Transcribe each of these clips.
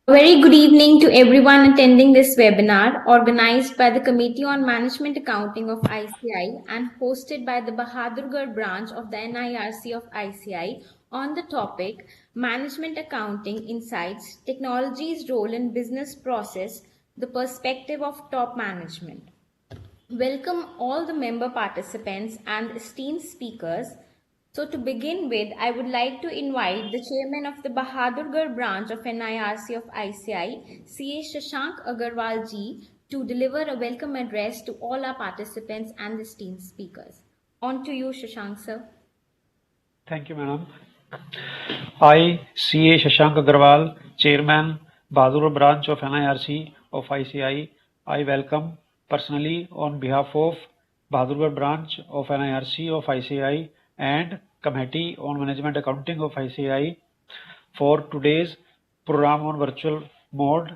A very good evening to everyone attending this webinar organized by the Committee on Management Accounting of ICI and hosted by the Bahadurgarh branch of the NIRC of ICI on the topic Management Accounting Insights, Technology's Role in Business Process, the Perspective of Top Management. Welcome all the member participants and esteemed speakers. So to begin with, I would like to invite the chairman of the Bahadurgarh branch of NIRC of ICI, CA Shashank Agarwal ji, to deliver a welcome address to all our participants and esteemed speakers. On to you, Shashank sir. Thank you, madam. I, CA Shashank Agarwal, Chairman, Bahadurgarh branch of NIRC of ICI, I welcome personally on behalf of Bahadurgarh branch of NIRC of ICI and Committee on Management Accounting of ICI for today's program on virtual mode,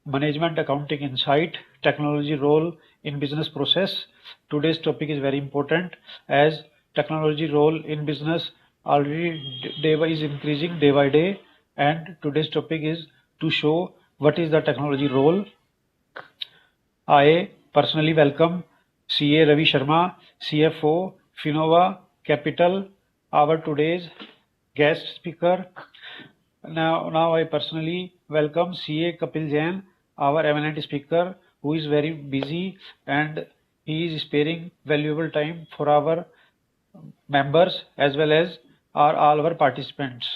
Management Accounting Insight, Technology Role in Business Process. Today's topic is very important as technology role in business already is increasing day by day, and today's topic is to show what is the technology role. I personally welcome CA Ravi Sharma, CFO, Finova Capital, our today's guest speaker. Now I personally welcome CA Kapil Jain, our eminent speaker, who is very busy and he is sparing valuable time for our members as well as all our participants.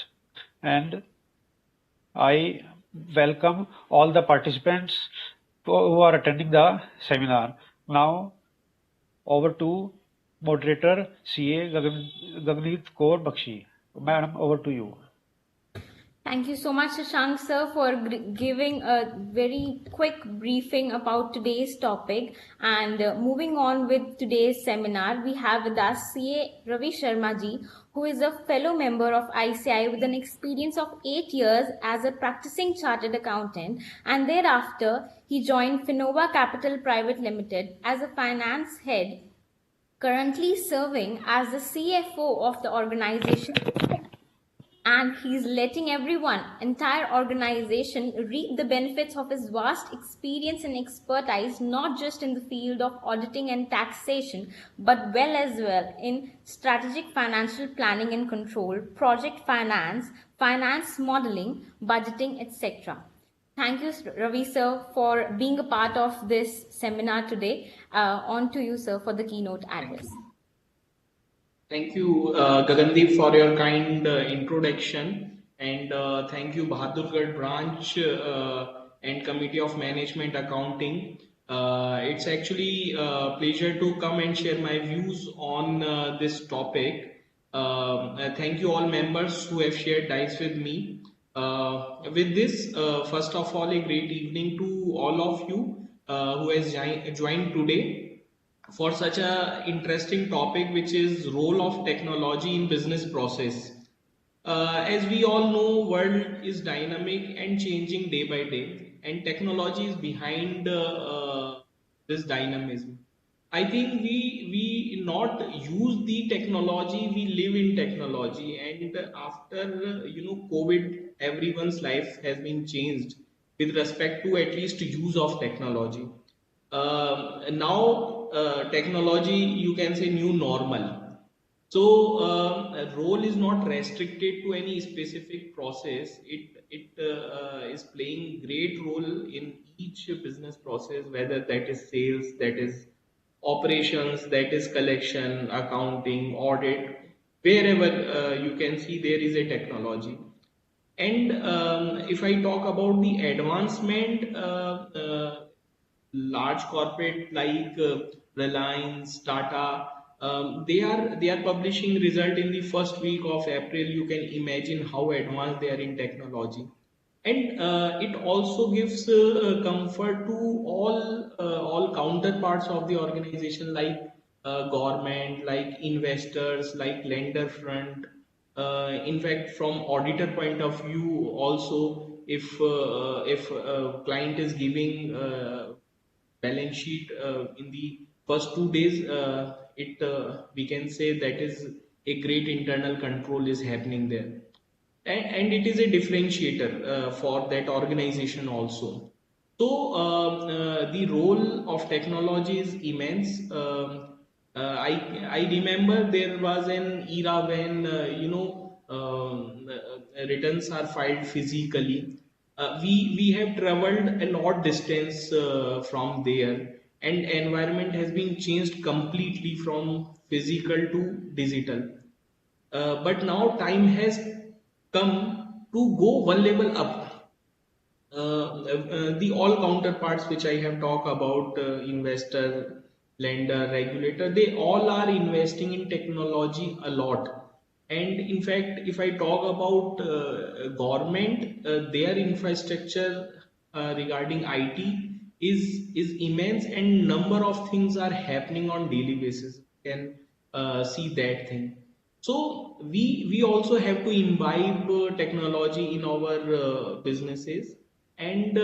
And I welcome all the participants who are attending the seminar. Now over to moderator CA Gagneet Kaur Bakshi. Madam, over to you. Thank you so much, Shashank sir, for giving a very quick briefing about today's topic. And moving on with today's seminar, we have with us CA Ravi Sharma ji, who is a fellow member of ICI with an experience of 8 years as a practicing chartered accountant. And thereafter, he joined Finova Capital Private Limited as a finance head, currently serving as the CFO of the organization, and he's letting everyone, entire organization, reap the benefits of his vast experience and expertise, not just in the field of auditing and taxation, but well in strategic financial planning and control, project finance, finance modeling, budgeting, etc. Thank you, Ravi sir, for being a part of this seminar today. On to you, sir, for the keynote address. Thank you, Gagandeep, for your kind introduction, and thank you, Bahadurgarh branch and Committee of Management Accounting. It's actually a pleasure to come and share my views on this topic. Thank you all members who have shared dice with me. With this, first of all, a great evening to all of you who has joined today for such a interesting topic, which is role of technology in business process. As we all know, world is dynamic and changing day by day, and technology is behind this dynamism. I think we not use the technology, we live in technology. And after COVID, everyone's life has been changed with respect to at least use of technology. Now technology, you can say, new normal. So a role is not restricted to any specific process. It is playing great role in each business process, whether that is sales, that is operations, that is collection, accounting, audit. Wherever you can see there is a technology. And if I talk about the advancement, large corporate like Reliance, Tata, they are publishing result in the first week of April. You can imagine how advanced they are in technology, and it also gives comfort to all counterparts of the organization, like government, like investors, like lender front. In fact, from auditor point of view also, if client is giving balance sheet in the first 2 days, it we can say that is a great internal control is happening there. and it is a differentiator for that organization also. So the role of technology is immense. I remember there was an era when returns are filed physically. We have traveled a lot distance from there, and environment has been changed completely from physical to digital. But now time has come to go one level up. The all counterparts which I have talked about, investor, lender, regulator, they all are investing in technology a lot. And in fact, if I talk about government, their infrastructure regarding IT is immense, and number of things are happening on daily basis. You can see that thing. So we also have to imbibe technology in our businesses and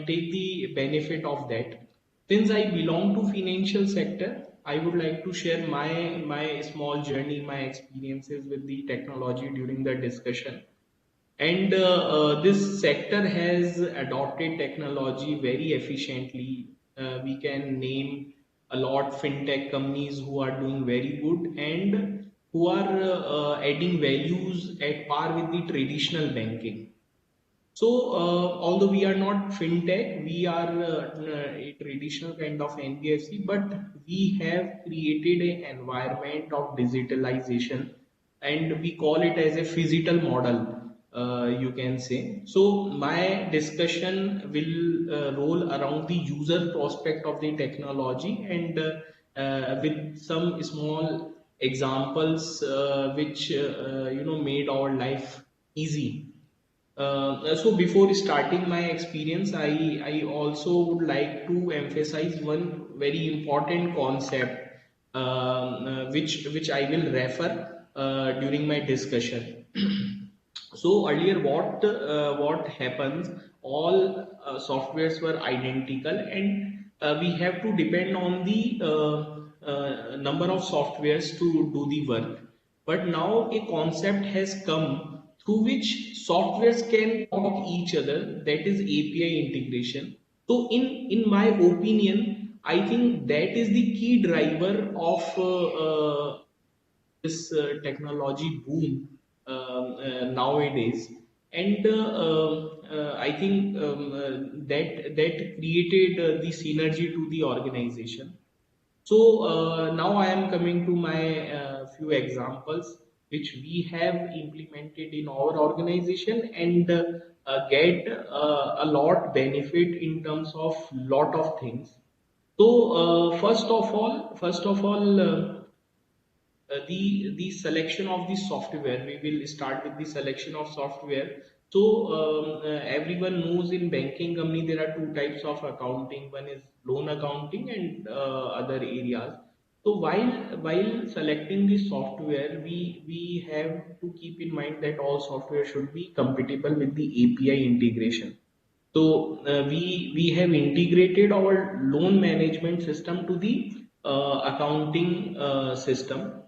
take the benefit of that. Since I belong to financial sector, I would like to share my small journey, my experiences with the technology during the discussion. And this sector has adopted technology very efficiently. We can name a lot fintech companies who are doing very good and who are adding values at par with the traditional banking. So, although we are not fintech, we are a traditional kind of NBFC, but we have created an environment of digitalization, and we call it as a physical model. You can say. So, my discussion will roll around the user prospect of the technology and with some small examples which made our life easy. So before starting my experience, I also would like to emphasize one very important concept which I will refer during my discussion. So earlier, what happens? All softwares were identical, and we have to depend on the number of softwares to do the work. But now a concept has come through which softwares can talk each other. That is API integration. So in my opinion, I think that is the key driver of this technology boom nowadays. And I think that created the synergy to the organization. So now I am coming to my few examples which we have implemented in our organization and get a lot benefit in terms of lot of things. So the selection of the software, we will start with the selection of software. So everyone knows in banking company there are two types of accounting. One is loan accounting and other areas. So while selecting the software, we have to keep in mind that all software should be compatible with the API integration. So we have integrated our loan management system to the accounting system.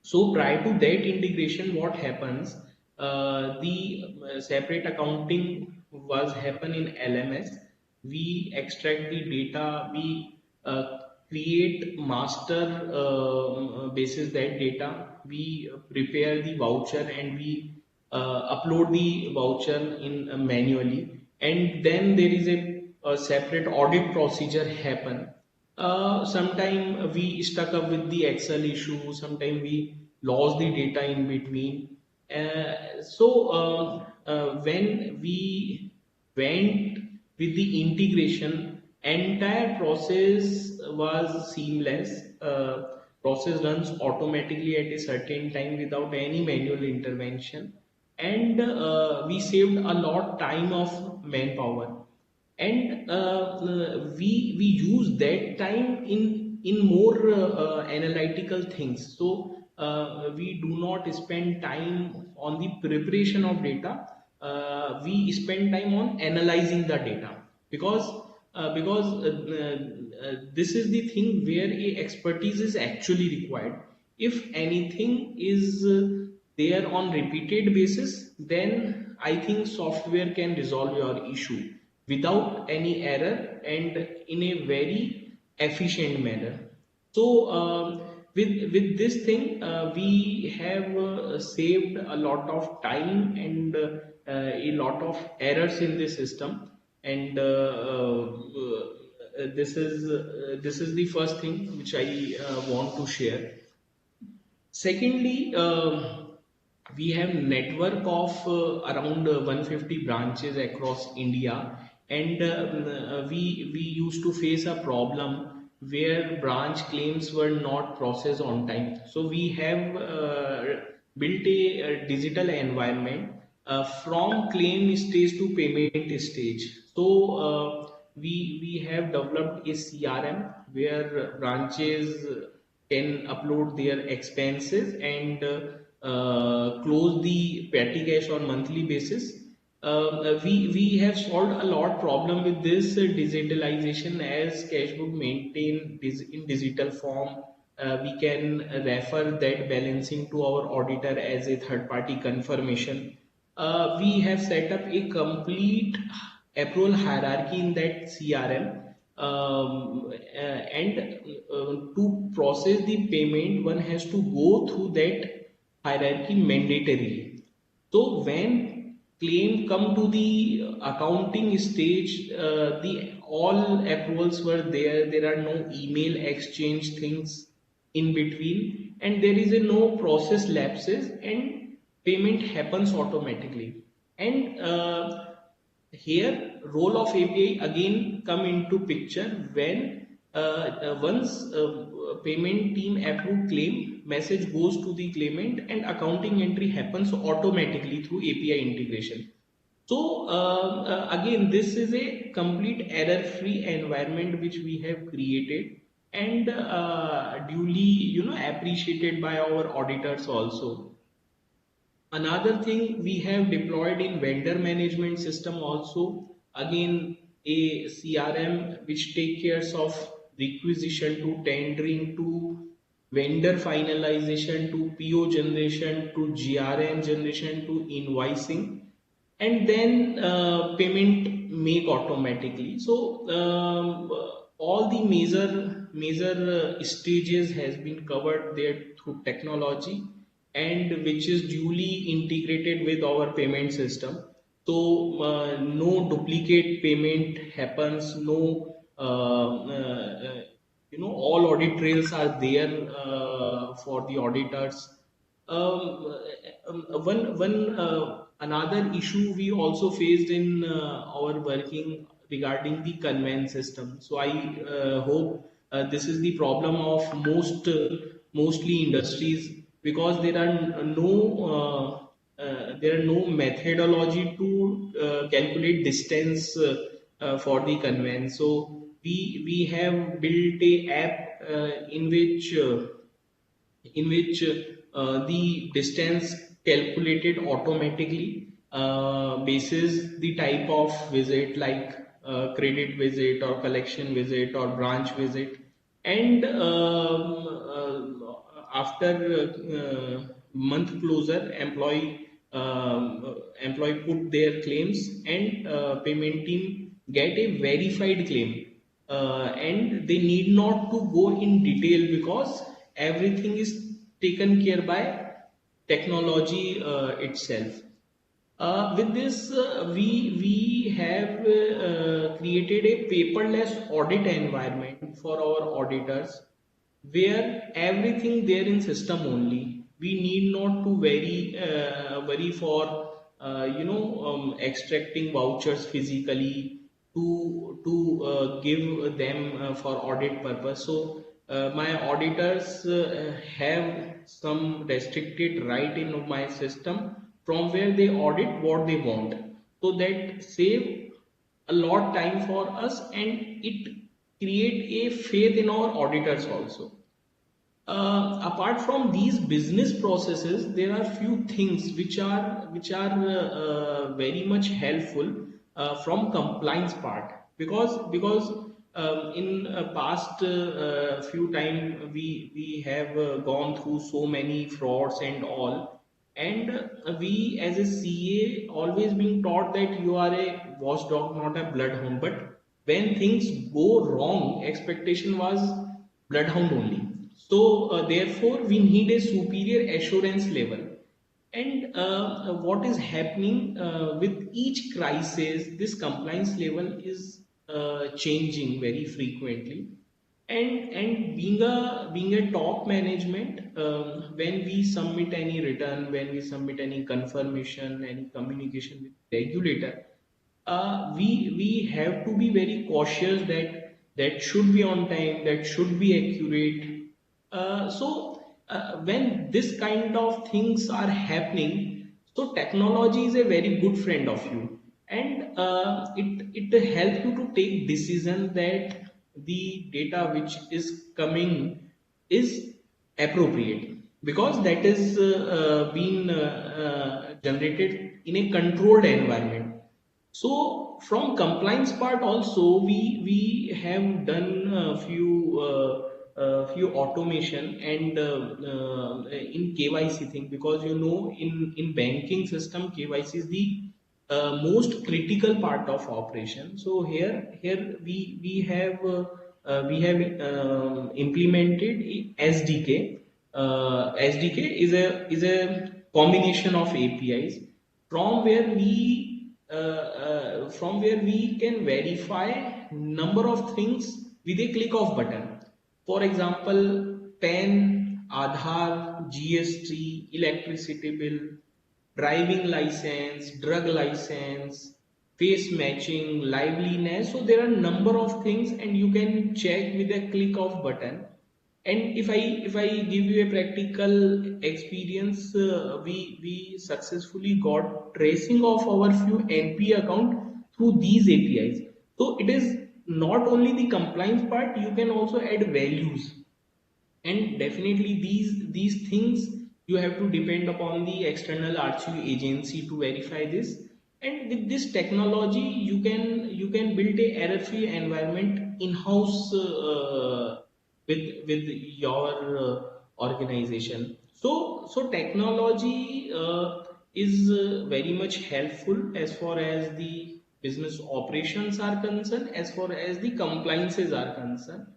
So prior to that integration, what happens? The separate accounting was happen in LMS. We extract the data. We create master basis that data. We prepare the voucher and we upload the voucher in manually. And then there is a separate audit procedure happen. Sometime we stuck up with the Excel issue. Sometime we lost the data in between. When we went with the integration, entire process was seamless. Process runs automatically at a certain time without any manual intervention, and we saved a lot time of manpower, and we use that time in more analytical things. So we do not spend time on the preparation of data. We spend time on analyzing the data, because this is the thing where a expertise is actually required. If anything is there on repeated basis, then I think software can resolve your issue without any error and in a very efficient manner. So with this thing, we have saved a lot of time and a lot of errors in the system. And this is the first thing which I want to share. Secondly, we have network of around 150 branches across India, and we used to face a problem where branch claims were not processed on time. So we have built a digital environment from claim stage to payment stage. So we have developed a CRM where branches can upload their expenses and close the petty cash on monthly basis. We have solved a lot problem with this digitalization, as cashbook maintained in digital form. We can refer that balancing to our auditor as a third party confirmation. We have set up a complete approval hierarchy in that CRM. And to process the payment, one has to go through that hierarchy mandatorily. So when claim come to the accounting stage, the all approvals were there. There are no email exchange things in between, and there is a no process lapses, and payment happens automatically. And here role of API again come into picture when once payment team approve claim, message goes to the claimant and accounting entry happens automatically through API integration. So again, this is a complete error-free environment which we have created and duly appreciated by our auditors also. Another thing we have deployed in vendor management system also, again a CRM which take cares of requisition to tendering to vendor finalization to PO generation to GRN generation to invoicing, and then payment make automatically. So all the major stages has been covered there through technology, and which is duly integrated with our payment system. So no duplicate payment happens, no all audit trails are there for the auditors. One another issue we also faced in our working regarding the conveyance system. So I hope this is the problem of mostly industries, because there are no methodology to calculate distance for the conveyance. So we have built a app in which the distance calculated automatically basis the type of visit, like credit visit or collection visit or branch visit. And after month closure, employee put their claims, and payment team get a verified claim, and they need not to go in detail because everything is taken care by technology itself. With this, we have created a paperless audit environment for our auditors, where everything there in system only. We need not to worry for extracting vouchers physically to give them for audit purpose. So my auditors have some restricted right in my system from where they audit what they want. So that save a lot time for us, and it create a faith in our auditors also. Apart from these business processes, there are few things which are very much helpful from compliance part, because in past few time we have gone through so many frauds and all. And we as a CA always been taught that you are a watchdog, not a bloodhound. But when things go wrong, expectation was bloodhound only. So therefore, we need a superior assurance level. And what is happening with each crisis, this compliance level is changing very frequently. And being a top management, when we submit any return, when we submit any confirmation, any communication with regulator, we have to be very cautious that that should be on time, that should be accurate. When this kind of things are happening, so technology is a very good friend of you, and it helps you to take decision that the data which is coming is appropriate, because that is being generated in a controlled environment. So from compliance part also, we have done a few automation and in KYC thing, because in banking system KYC is the most critical part of operation. So here we have implemented SDK. SDK is a combination of APIs from where we can verify number of things with a click of button. For example, PAN, Aadhaar, GST, electricity bill, driving license, drug license, face matching, liveliness. So there are number of things, and you can check with a click of button. And if I give you a practical experience, we successfully got tracing of our few NP account through these APIs. So it is not only the compliance part, you can also add values. And definitely these things you have to depend upon the external RCU agency to verify this. And with this technology, you can build a error-free environment in-house with your organization. So technology is very much helpful as far as the business operations are concerned, as far as the compliances are concerned.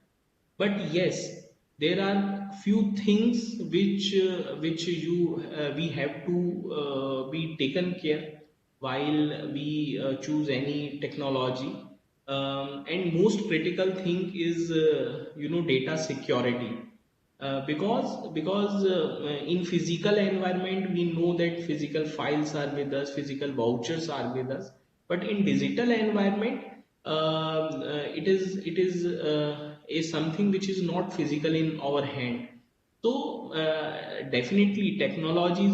But yes, there are few things which we have to be taken care while we choose any technology. And most critical thing is data security. Because in physical environment we know that physical files are with us, physical vouchers are with us. But in digital environment, it is something which is not physical in our hand. So definitely technology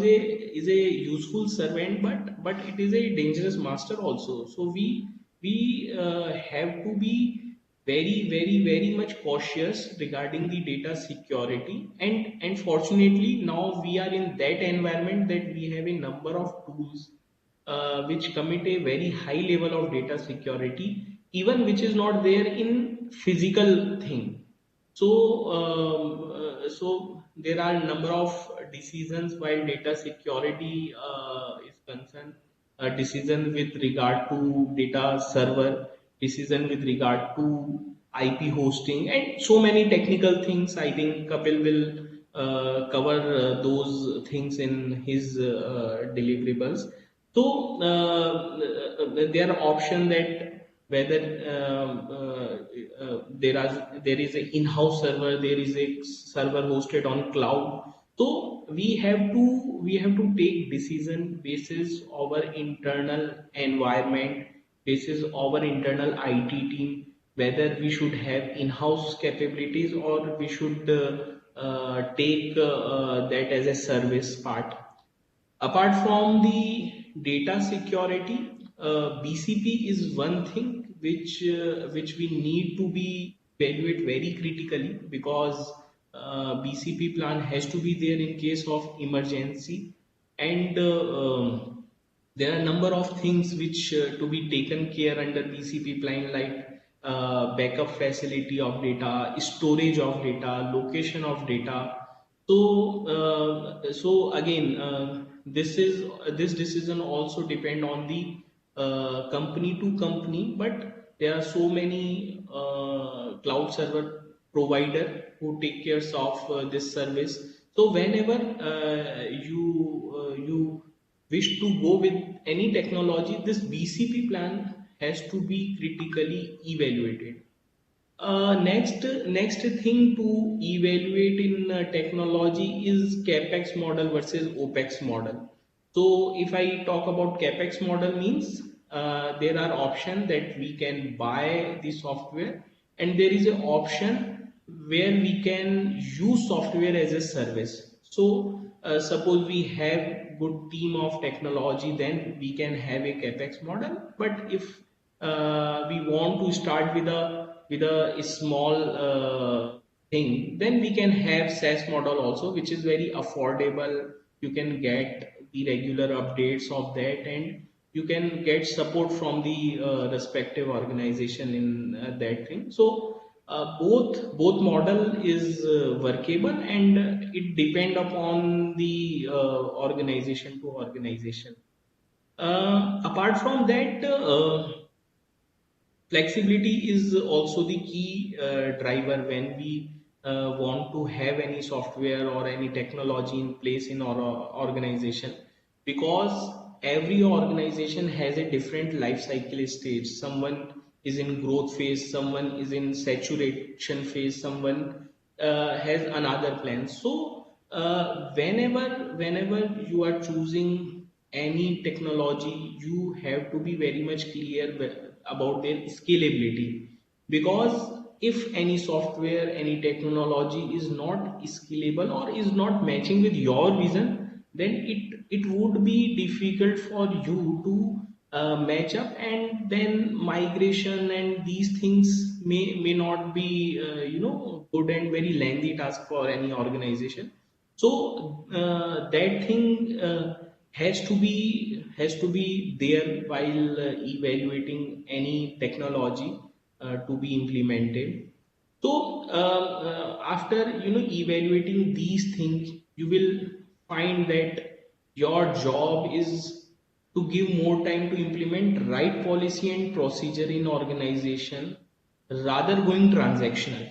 is a useful servant, but it is a dangerous master also. So we have to be very, very, very much cautious regarding the data security. And fortunately now we are in that environment that we have a number of tools which commit a very high level of data security, even which is not there in physical thing. So there are a number of decisions while data security is concerned. A decision with regard to data server, decision with regard to IP hosting, and so many technical things. I think Kapil will cover those things in his deliverables. So there are options that whether there is a in-house server, there is a server hosted on cloud. So we have to take decision basis our internal environment, basis our internal IT team, whether we should have in-house capabilities or we should take that as a service part. Apart from the data security, BCP is one thing which we need to be evaluate very critically, because BCP plan has to be there in case of emergency. And there are a number of things which to be taken care under BCP plan, like backup facility of data, storage of data, location of data. So again, this decision also depend on the company to company, but there are so many cloud server provider who take care of this service. So whenever you wish to go with any technology, this BCP plan has to be critically evaluated. Next thing to evaluate in technology is capex model versus opex model. So if I talk about capex model means there are options that we can buy the software, and there is an option where we can use software as a service. So suppose we have good team of technology, then we can have a capex model. But if we want to start with a small thing, then we can have SaaS model also, which is very affordable. You can get the regular updates of that, and you can get support from the respective organization in that thing. So both model is workable, and it depend upon the organization to organization. Apart from that, flexibility is also the key driver when we want to have any software or any technology in place in our organization, because every organization has a different life cycle stage. Someone is in growth phase, someone is in saturation phase, someone has another plan. So whenever you are choosing any technology, you have to be very much clear about their scalability, because if any software, any technology is not scalable or is not matching with your vision, then it would be difficult for you to match up, and then migration and these things may not be good and very lengthy task for any organization. So that thing has to be there while evaluating any technology to be implemented. So after evaluating these things, you will find that your job is to give more time to implement right policy and procedure in organization rather going transactional.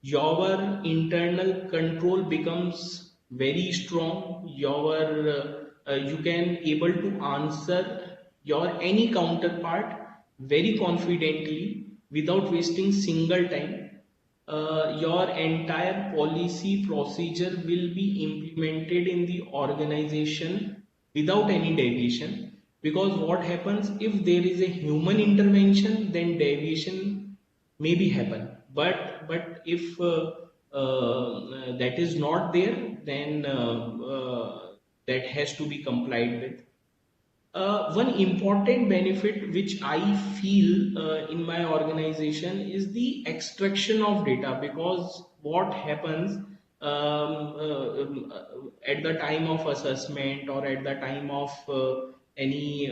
Your internal control becomes very strong. You can able to answer your any counterpart very confidently without wasting single time. Your entire policy procedure will be implemented in the organization without any deviation, because what happens if there is a human intervention, then deviation maybe happen. But if that is not there, then that has to be complied with. One important benefit which I feel in my organization is the extraction of data, because what happens at the time of assessment or at the time of any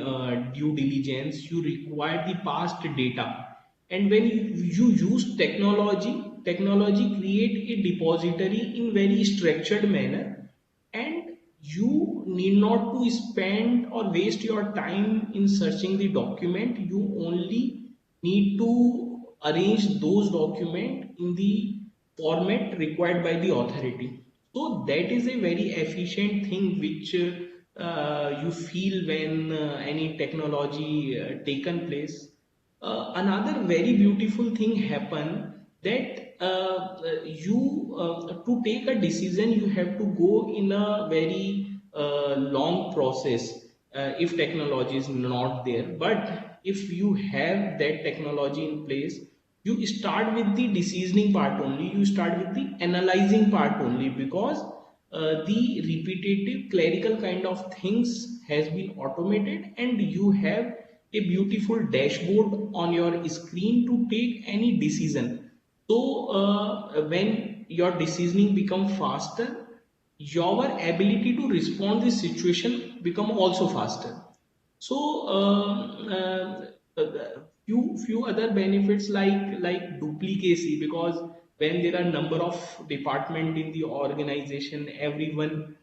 due diligence, you require the past data. And when you use technology create a depository in very structured manner, and you need not to spend or waste your time in searching the document. You only need to arrange those document in the format required by the authority. So that is a very efficient thing which you feel when any technology taken place. Another very beautiful thing happen that you to take a decision, you have to go in a very long process if technology is not there. But if you have that technology in place, you start with the decisioning part only, you start with the analyzing part only, because the repetitive clerical kind of things has been automated, and you have a beautiful dashboard on your screen to take any decision. So when your decisioning become faster, your ability to respond this situation become also faster. So few other benefits like duplicacy, because when there are number of department in the organization, everyone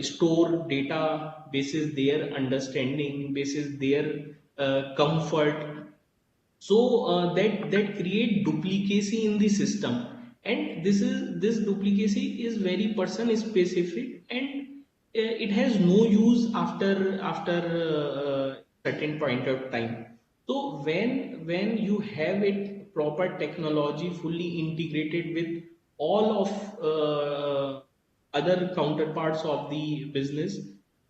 store data basis their understanding, basis their comfort. So that create duplicacy in the system, and this duplicacy is very person specific, and it has no use after certain point of time. So when you have it proper technology fully integrated with all of other counterparts of the business,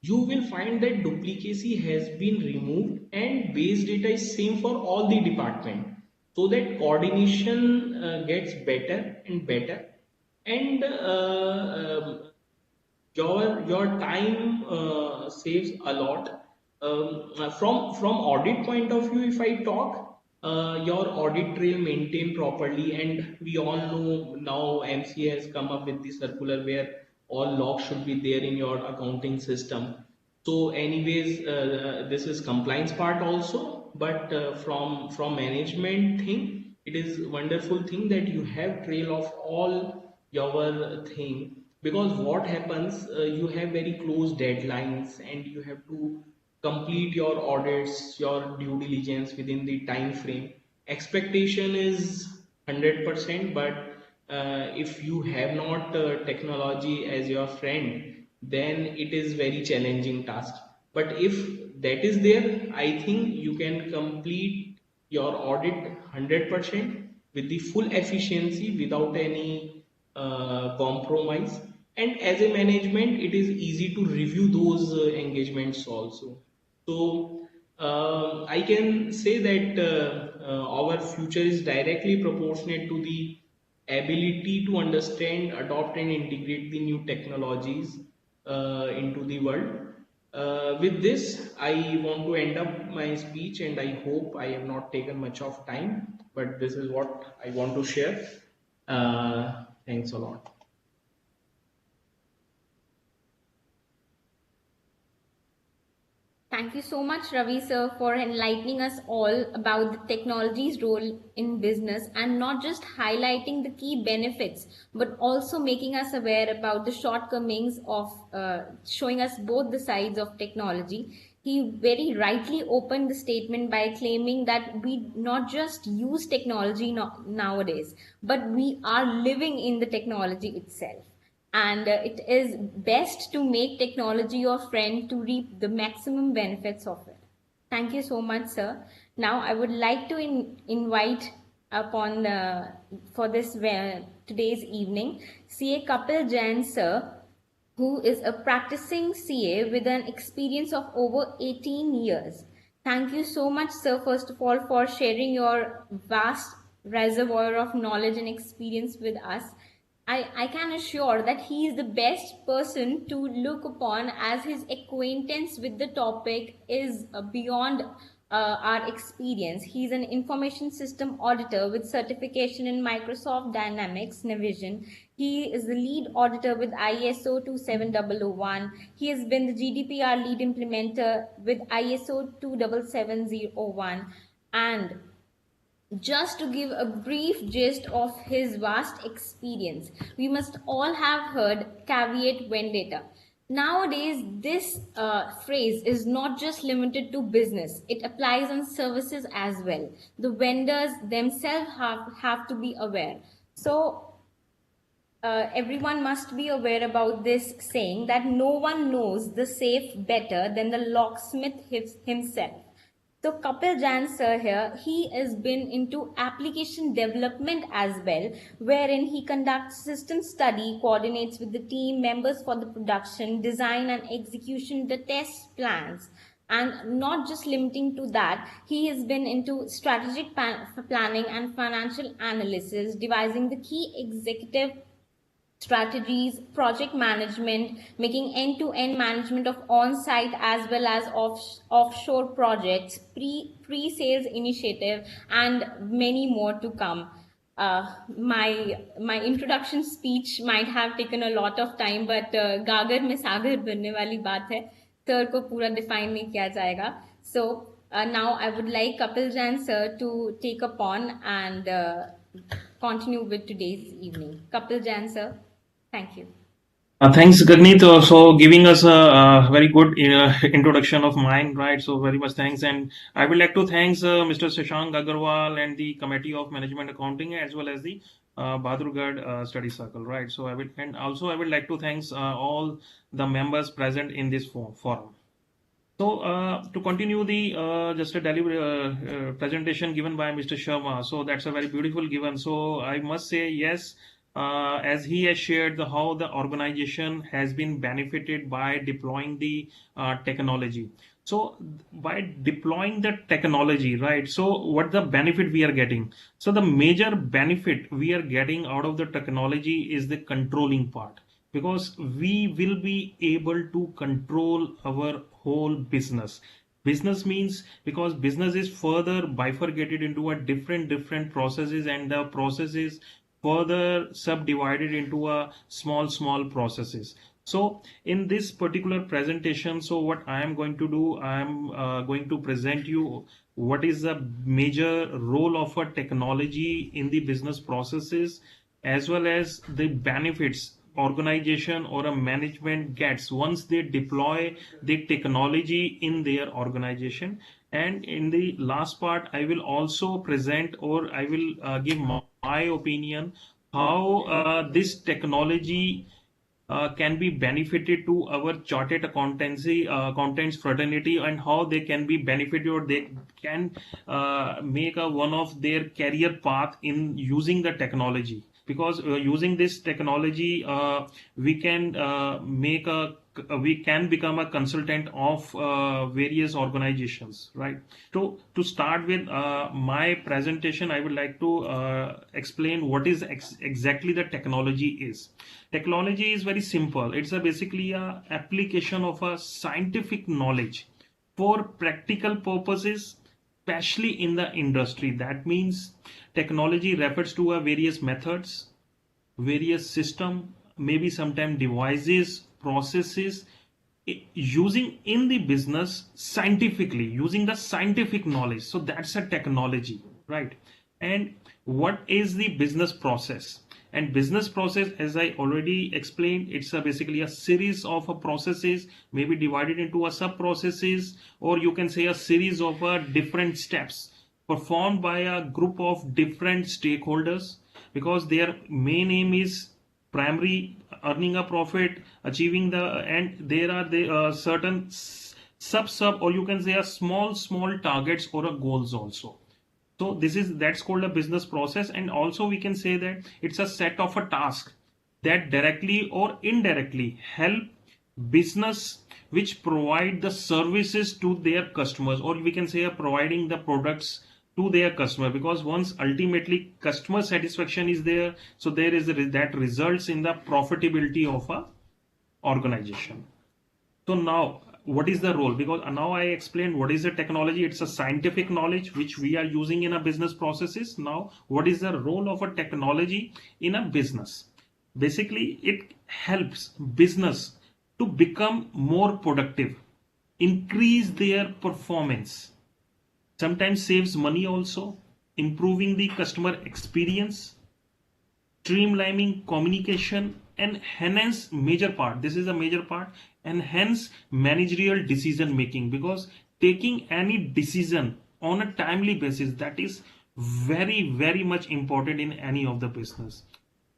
you will find that duplicacy has been removed and base data is same for all the department, so that coordination gets better and better, and your time saves a lot. From audit point of view, if I talk, your audit trail maintained properly, and we all know now MCA has come up with the circular where all logs should be there in your accounting system. So anyways, this is compliance part also, but from management thing, it is wonderful thing that you have trail of all your thing, because what happens, you have very close deadlines and you have to complete your audits, your due diligence within the time frame. Expectation is 100%, but if you have not technology as your friend, then it is very challenging task. But if that is there, I think you can complete your audit 100% with the full efficiency without any compromise. And as a management, it is easy to review those engagements also. So I can say that our future is directly proportionate to the ability to understand, adopt, and integrate the new technologies into the world. With this, I want to end up my speech, and I hope I have not taken much of time, but this is what I want to share. Thanks a lot. Thank you so much, Ravi sir, for enlightening us all about the technology's role in business and not just highlighting the key benefits, but also making us aware about the shortcomings of showing us both the sides of technology. He very rightly opened the statement by claiming that we not just use technology nowadays, but we are living in the technology itself, and it is best to make technology your friend to reap the maximum benefits of it. Thank you so much, sir. Now, I would like to invite upon for this today's evening CA Kapil Jain, sir, who is a practicing CA with an experience of over 18 years. Thank you so much, sir, first of all, for sharing your vast reservoir of knowledge and experience with us. I can assure that he is the best person to look upon, as his acquaintance with the topic is beyond our experience. He's an information system auditor with certification in Microsoft Dynamics Navision. He is the lead auditor with ISO 27001. He has been the GDPR lead implementer with ISO 27701. And just to give a brief gist of his vast experience, we must all have heard caveat vendetta. Nowadays, this phrase is not just limited to business, it applies on services as well. The vendors themselves have to be aware. So, everyone must be aware about this saying that no one knows the safe better than the locksmith himself. So Kapil Jain sir here, he has been into application development as well, wherein he conducts system study, coordinates with the team members for the production, design and execution, the test plans. And not just limiting to that, he has been into strategic planning and financial analysis, devising the key executive strategies, project management, making end-to-end management of on-site as well as offshore projects, pre-sales initiative, and many more to come. My introduction speech might have taken a lot of time, but गागर में सागर बनने वाली बात है, sir को पूरा define नहीं किया जाएगा. So now I would like Kapil Jain sir to take upon and continue with today's evening. Kapil Jain sir. Thank you. Thanks, Gagneet, for giving us a very good introduction of mine, right? So very much thanks, and I would like to thanks Mr. Shashank Agarwal and the Committee of Management Accounting as well as the Bahadurgarh Study Circle, right? So I would like to thanks all the members present in this forum. So to continue the just a presentation given by Mr. Sharma, so that's a very beautiful given. So I must say yes, as he has shared the how the organization has been benefited by deploying the technology. So by deploying the technology, right? So what the benefit we are getting? So the major benefit we are getting out of the technology is the controlling part, because we will be able to control our whole business means, because business is further bifurcated into a different processes, and the processes further subdivided into a small processes. So in this particular presentation, so what I am going to do, I am going to present you what is the major role of a technology in the business processes, as well as the benefits organization or a management gets once they deploy the technology in their organization. And in the last part, I will also present, or I will give my opinion how this technology can be benefited to our chartered accountancy accountants fraternity, and how they can be benefited, or they can make a one of their career path in using the technology. Because using this technology, we can make a we can become a consultant of various organizations, right? To start with my presentation, I would like to explain what is exactly the technology is. Technology is very simple. It's basically a application of a scientific knowledge for practical purposes, especially in the industry. That means technology refers to a various methods, various system, maybe sometimes devices, processes, using in the business scientifically, using the scientific knowledge. So that's a technology, right? And what is the business process? And business process, as I already explained, it's basically a series of processes, maybe divided into a sub processes, or you can say a series of different steps performed by a group of different stakeholders, because their main aim is primary earning a profit, achieving the, and there are the certain sub, or you can say a small targets or a goals also. So this is, that's called a business process. And also we can say that it's a set of a task that directly or indirectly help business which provide the services to their customers, or we can say providing the products to their customer. Because once ultimately customer satisfaction is there, so there is that results in the profitability of a organization. So now, what is the role? Because now I explained what is the technology. It's a scientific knowledge which we are using in a business processes. Now, what is the role of a technology in a business? Basically, it helps business to become more productive, increase their performance, sometimes saves money also, improving the customer experience, streamlining communication, and enhance major part, this is a major part, enhance managerial decision making. Because taking any decision on a timely basis, that is very much important in any of the business.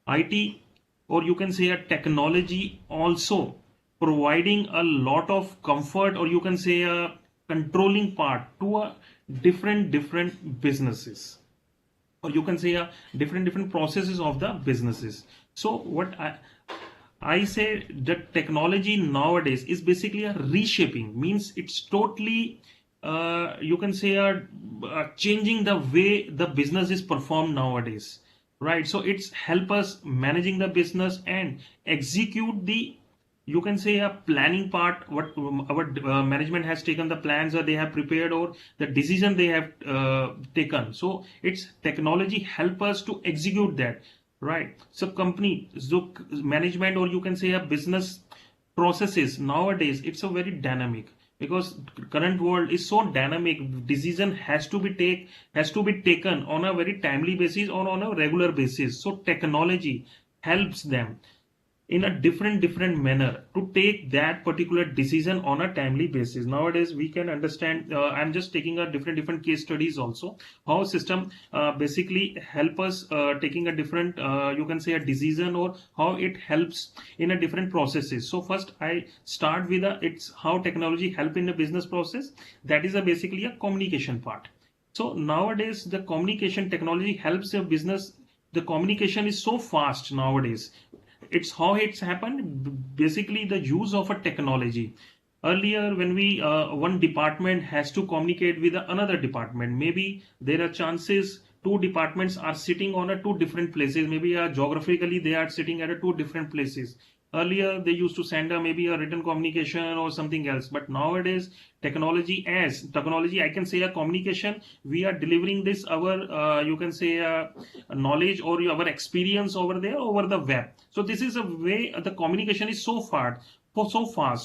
IT, or you can say a technology, also providing a lot of comfort, or you can say a controlling part to a different businesses, or you can say a different processes of the businesses. So what I say, that technology nowadays is basically a reshaping, means it's totally you can say changing the way the business is performed nowadays, right? So it's help us managing the business and execute the, you can say a planning part, what our management has taken the plans, or they have prepared, or the decision they have taken. So it's technology help us to execute that, right? So company, so management, or you can say a business processes nowadays, it's a very dynamic, because current world is so dynamic. Decision has to be taken on a very timely basis or on a regular basis. So technology helps them in a different manner to take that particular decision on a timely basis. Nowadays we can understand, I'm just taking a different case studies also, how system basically help us taking a different you can say a decision, or how it helps in a different processes. So first I start with it's how technology help in the business process. That is basically a communication part. So nowadays the communication technology helps your business. The communication is so fast nowadays. It's how it's happened, basically the use of a technology. Earlier when we one department has to communicate with another department, maybe there are chances two departments are sitting on a two different places, maybe geographically they are sitting at a two different places. Earlier they used to send maybe a written communication or something else, but nowadays technology, I can say a communication, we are delivering this our you can say knowledge or our experience over there over the web. So this is a way the communication is so fast,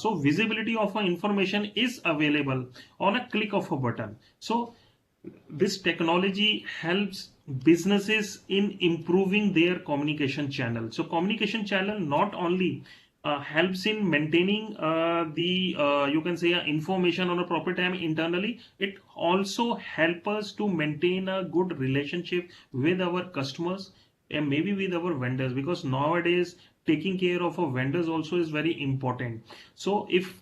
so visibility of information is available on a click of a button. So this technology helps businesses in improving their communication channel. So communication channel not only helps in maintaining the you can say information on a proper time internally, it also help us to maintain a good relationship with our customers and maybe with our vendors, because nowadays taking care of our vendors also is very important. So if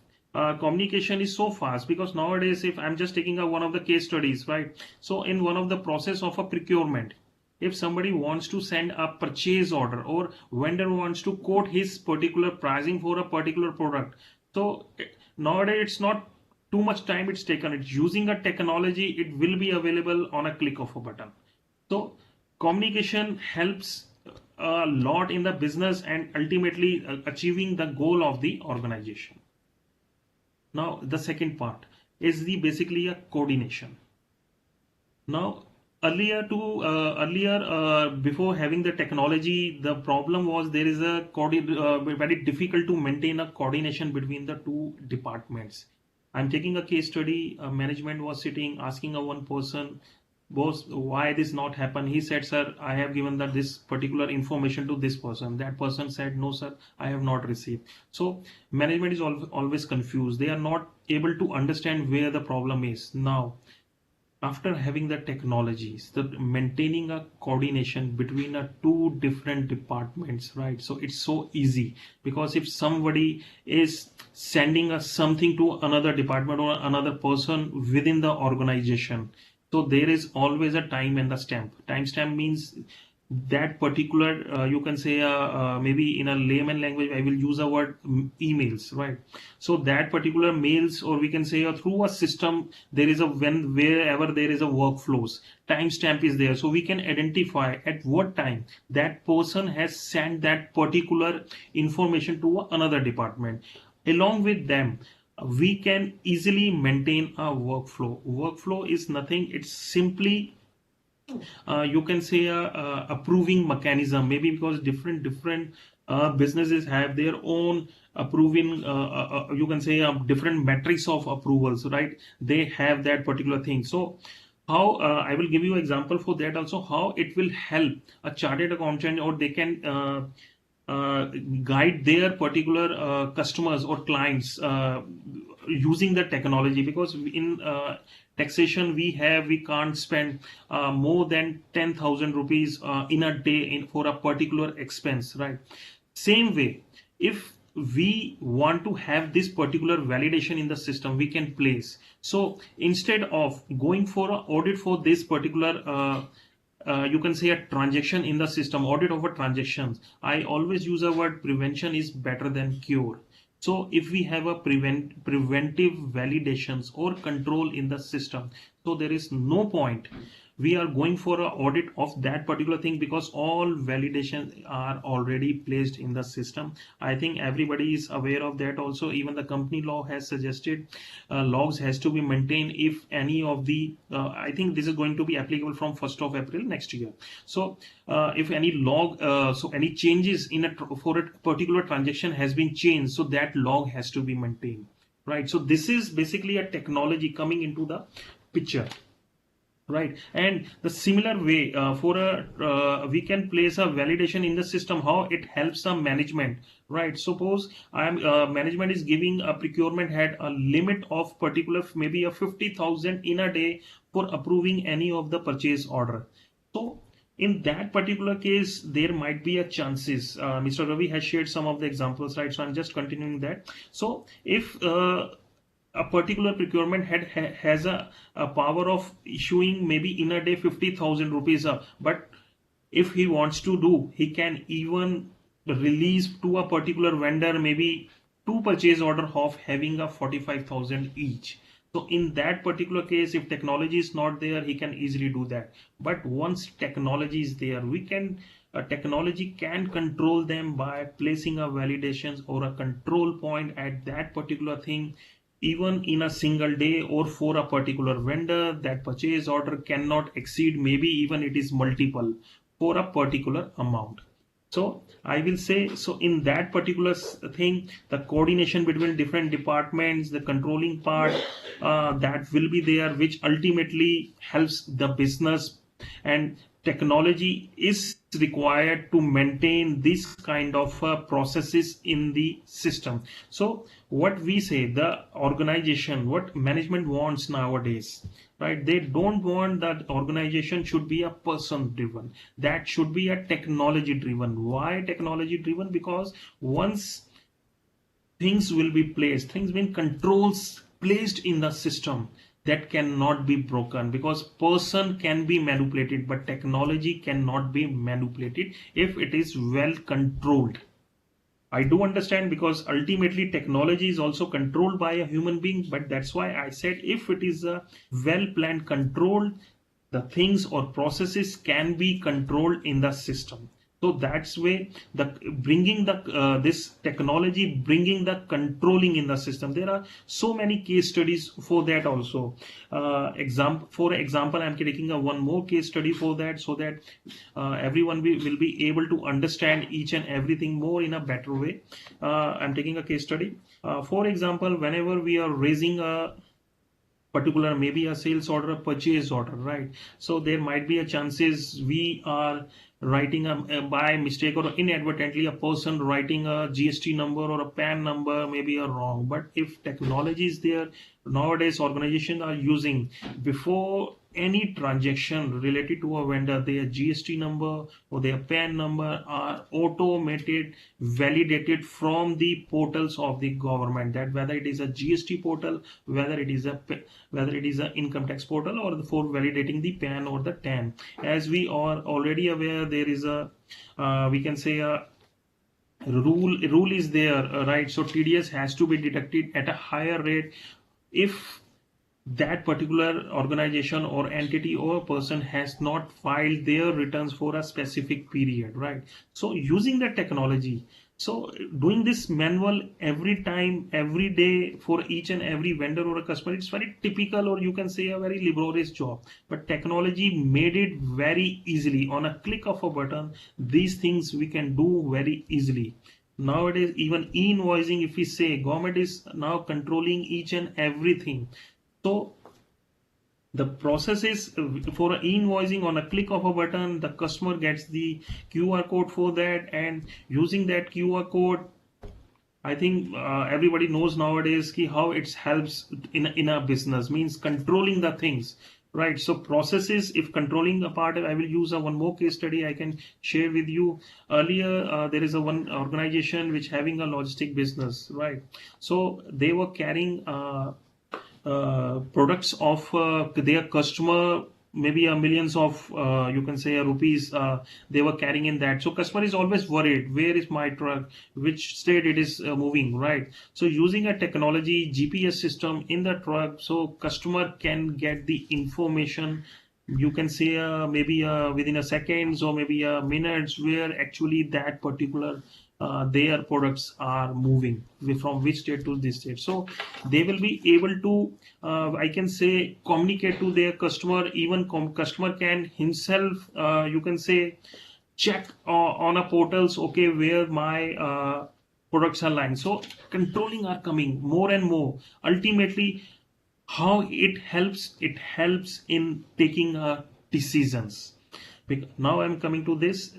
communication is so fast, because nowadays if I'm just taking one of the case studies, right? So in one of the process of a procurement, if somebody wants to send a purchase order or vendor wants to quote his particular pricing for a particular product, so nowadays it's not too much time it's taken. It's using a technology, it will be available on a click of a button. So communication helps a lot in the business and ultimately achieving the goal of the organization. Now the second part is the basically a coordination. Now earlier before having the technology, the problem was there is a very difficult to maintain a coordination between the two departments. I'm taking a case study. Management was sitting asking a one person, boss, why this not happen? He said, sir, I have given that this particular information to this person. That person said, no sir, I have not received. So management is always confused. They are not able to understand where the problem is. Now after having the technologies, the maintaining a coordination between two different departments, right? So it's so easy, because if somebody is sending us something to another department or another person within the organization, so there is always a time and the stamp. Timestamp means that particular you can say maybe in a layman language I will use a word emails, right? So that particular mails, or we can say through a system, there is a wherever there is a workflows, timestamp is there, so we can identify at what time that person has sent that particular information to another department. Along with them, we can easily maintain a workflow is nothing, it's simply you can say a approving mechanism, maybe because different businesses have their own approving you can say different metrics of approvals, right? They have that particular thing. So how I will give you an example for that also, how it will help a chartered accountant, or they can guide their particular customers or clients using the technology. Because in taxation we can't spend more than 10,000 rupees in a day for a particular expense, right? Same way, if we want to have this particular validation in the system, we can place. So instead of going for an audit for this particular you can say a transaction in the system, audit of a transactions, I always use a word, prevention is better than cure. So if we have a preventive validations or control in the system, so there is no point we are going for an audit of that particular thing, because all validations are already placed in the system. I think everybody is aware of that also. Even the company law has suggested logs has to be maintained if any of the I think this is going to be applicable from 1st of April next year. So if any log so any changes in for a particular transaction has been changed, so that log has to be maintained, right? So this is basically a technology coming into the picture. right? And the similar way for a we can place a validation in the system, how it helps the management, right? Suppose I'm management is giving a procurement head a limit of particular maybe a 50,000 in a day for approving any of the purchase order. So in that particular case, there might be a chances. Mr. Ravi has shared some of the examples, right? So I'm just continuing that. So if a particular procurement head has a power of issuing maybe in a day 50,000 rupees up, but if he wants to do, he can even release to a particular vendor maybe two purchase order of having a 45,000 each. So in that particular case, if technology is not there, he can easily do that. But once technology is there, we can technology can control them by placing a validations or a control point at that particular thing, even in a single day, or for a particular vendor that purchase order cannot exceed, maybe even it is multiple for a particular amount. So I will say, so in that particular thing, the coordination between different departments, the controlling part, that will be there, which ultimately helps the business. And technology is required to maintain this kind of processes in the system. So what we say, the organization, what management wants nowadays, right? They don't want that organization should be a person driven. That should be a technology driven. Why technology driven? Because once things will be placed, things being controls placed in the system, that cannot be broken, because person can be manipulated but technology cannot be manipulated if it is well controlled. I do understand, because ultimately technology is also controlled by a human being, but that's why I said if it is a well planned controlled, the things or processes can be controlled in the system. So that's way the bringing the this technology, bringing the controlling in the system. There are so many case studies for that also. For example, I'm taking a one more case study for that, so that everyone will be able to understand each and everything more in a better way. I'm taking a case study. For example, whenever we are raising a particular maybe a sales order, a purchase order, right? So there might be a chances we are writing by mistake or inadvertently a person writing a GST number or a PAN number, maybe a wrong. But if technology is there, nowadays organizations are using, before any transaction related to a vendor, their GST number or their PAN number are automated, validated from the portals of the government, that whether it is a GST portal, whether it is a income tax portal, or for validating the PAN or the TAN. As we are already aware, there is a we can say a rule is there, right? So TDS has to be deducted at a higher rate if that particular organization or entity or person has not filed their returns for a specific period, right? So using the technology, so doing this manual every time, every day for each and every vendor or a customer, it's very typical, or you can say a very laborious job. But technology made it very easily. On a click of a button, these things we can do very easily. Nowadays, even e-invoicing, if we say, government is now controlling each and everything. So the process is for e-invoicing, on a click of a button, the customer gets the QR code for that, and using that QR code, I think everybody knows nowadays how it helps in a business, means controlling the things, right? So processes, if controlling a part, I will use one more case study I can share with you. Earlier, there is a one organization which having a logistic business, right? So they were carrying products of their customer, maybe a millions of you can say rupees they were carrying in that. So customer is always worried, where is my truck, which state it is moving, right? So using a technology GPS system in the truck, so customer can get the information, you can say maybe within a seconds or maybe minutes, where actually that particular their products are moving from which state to this state. So they will be able to I can say communicate to their customer. Even customer can himself you can say check on a portals, okay, where my products are lying. So controlling are coming more and more. Ultimately, how it helps in taking decisions. Now I'm coming to this.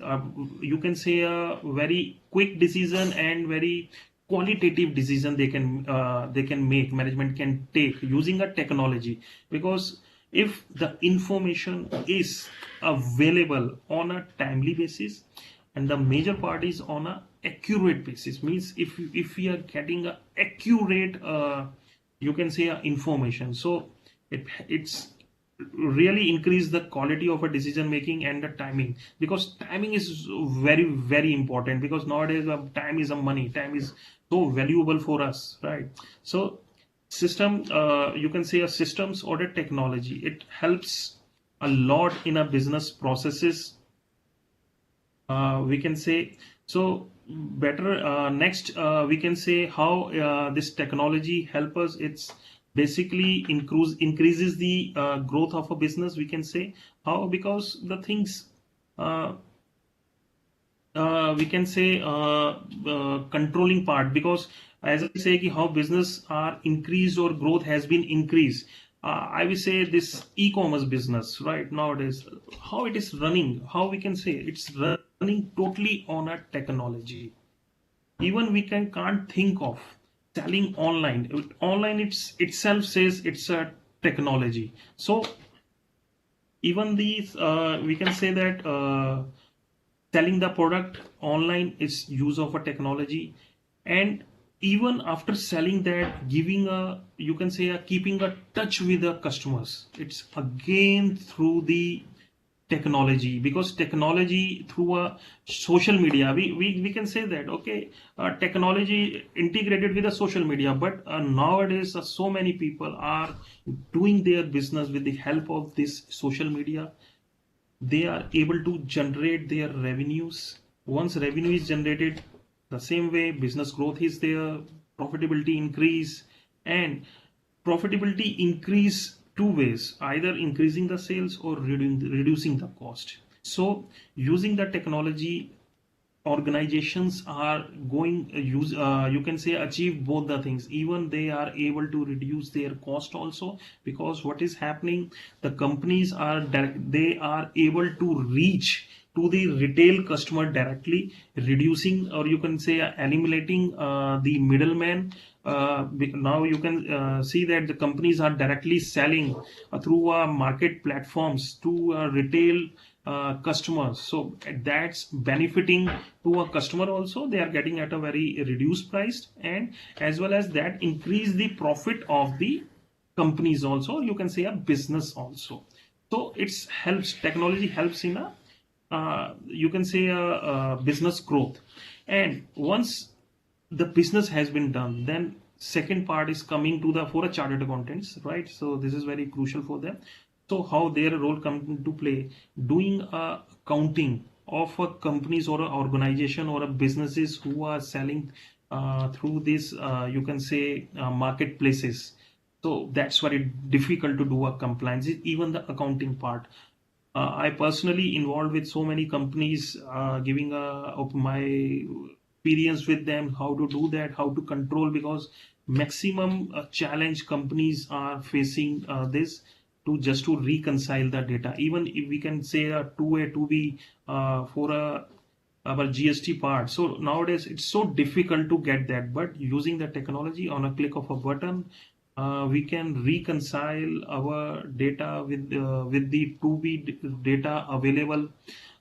You can say a very quick decision and very qualitative decision they can make. Management can take using a technology, because if the information is available on a timely basis, and the major part is on a accurate basis, means if we are getting a accurate you can say information, so it's really increase the quality of a decision making and the timing, because timing is very very important, because nowadays time is a money, time is so valuable for us, right? So system you can say a systems or a technology, it helps a lot in a business processes, we can say. So better next we can say how this technology help us. It's basically increases the growth of a business, we can say. How? Because the things uh, we can say controlling part, because as I say ki how business are increased or growth has been increased. I will say this e-commerce business right nowadays, how it is running, how we can say it's running totally on a technology. Even we can't think of selling online. Online itself says it's a technology. So even these we can say that selling the product online is use of a technology. And even after selling that, giving a, you can say a, keeping a touch with the customers, it's again through the technology, because technology through a social media, we can say that okay, technology integrated with the social media. But nowadays so many people are doing their business with the help of this social media. They are able to generate their revenues. Once revenue is generated, the same way business growth is there, profitability increase. And profitability increase two ways, either increasing the sales or reducing the cost. So using the technology, organizations are going use you can say achieve both the things. Even they are able to reduce their cost also, because what is happening, the companies are they are able to reach to the retail customer directly, reducing, or you can say eliminating the middleman. Now you can see that the companies are directly selling through market platforms to retail customers. So that's benefiting to a customer also. They are getting at a very reduced price, and as well as that increase the profit of the companies also, you can say a business also. So it's helps, technology helps in a you can say a business growth. And once the business has been done, then second part is coming to the for a chartered accountants, right? So this is very crucial for them. So how their role comes into play, doing a accounting of a companies or a organization or a businesses who are selling through this you can say marketplaces. So that's very difficult to do a compliance, even the accounting part. I personally involved with so many companies, giving of my experience with them, how to do that, how to control, because maximum challenge companies are facing this to just to reconcile the data. Even if we can say a 2A, 2B for our GST part. So nowadays it's so difficult to get that, but using the technology, on a click of a button, we can reconcile our data with the 2B data available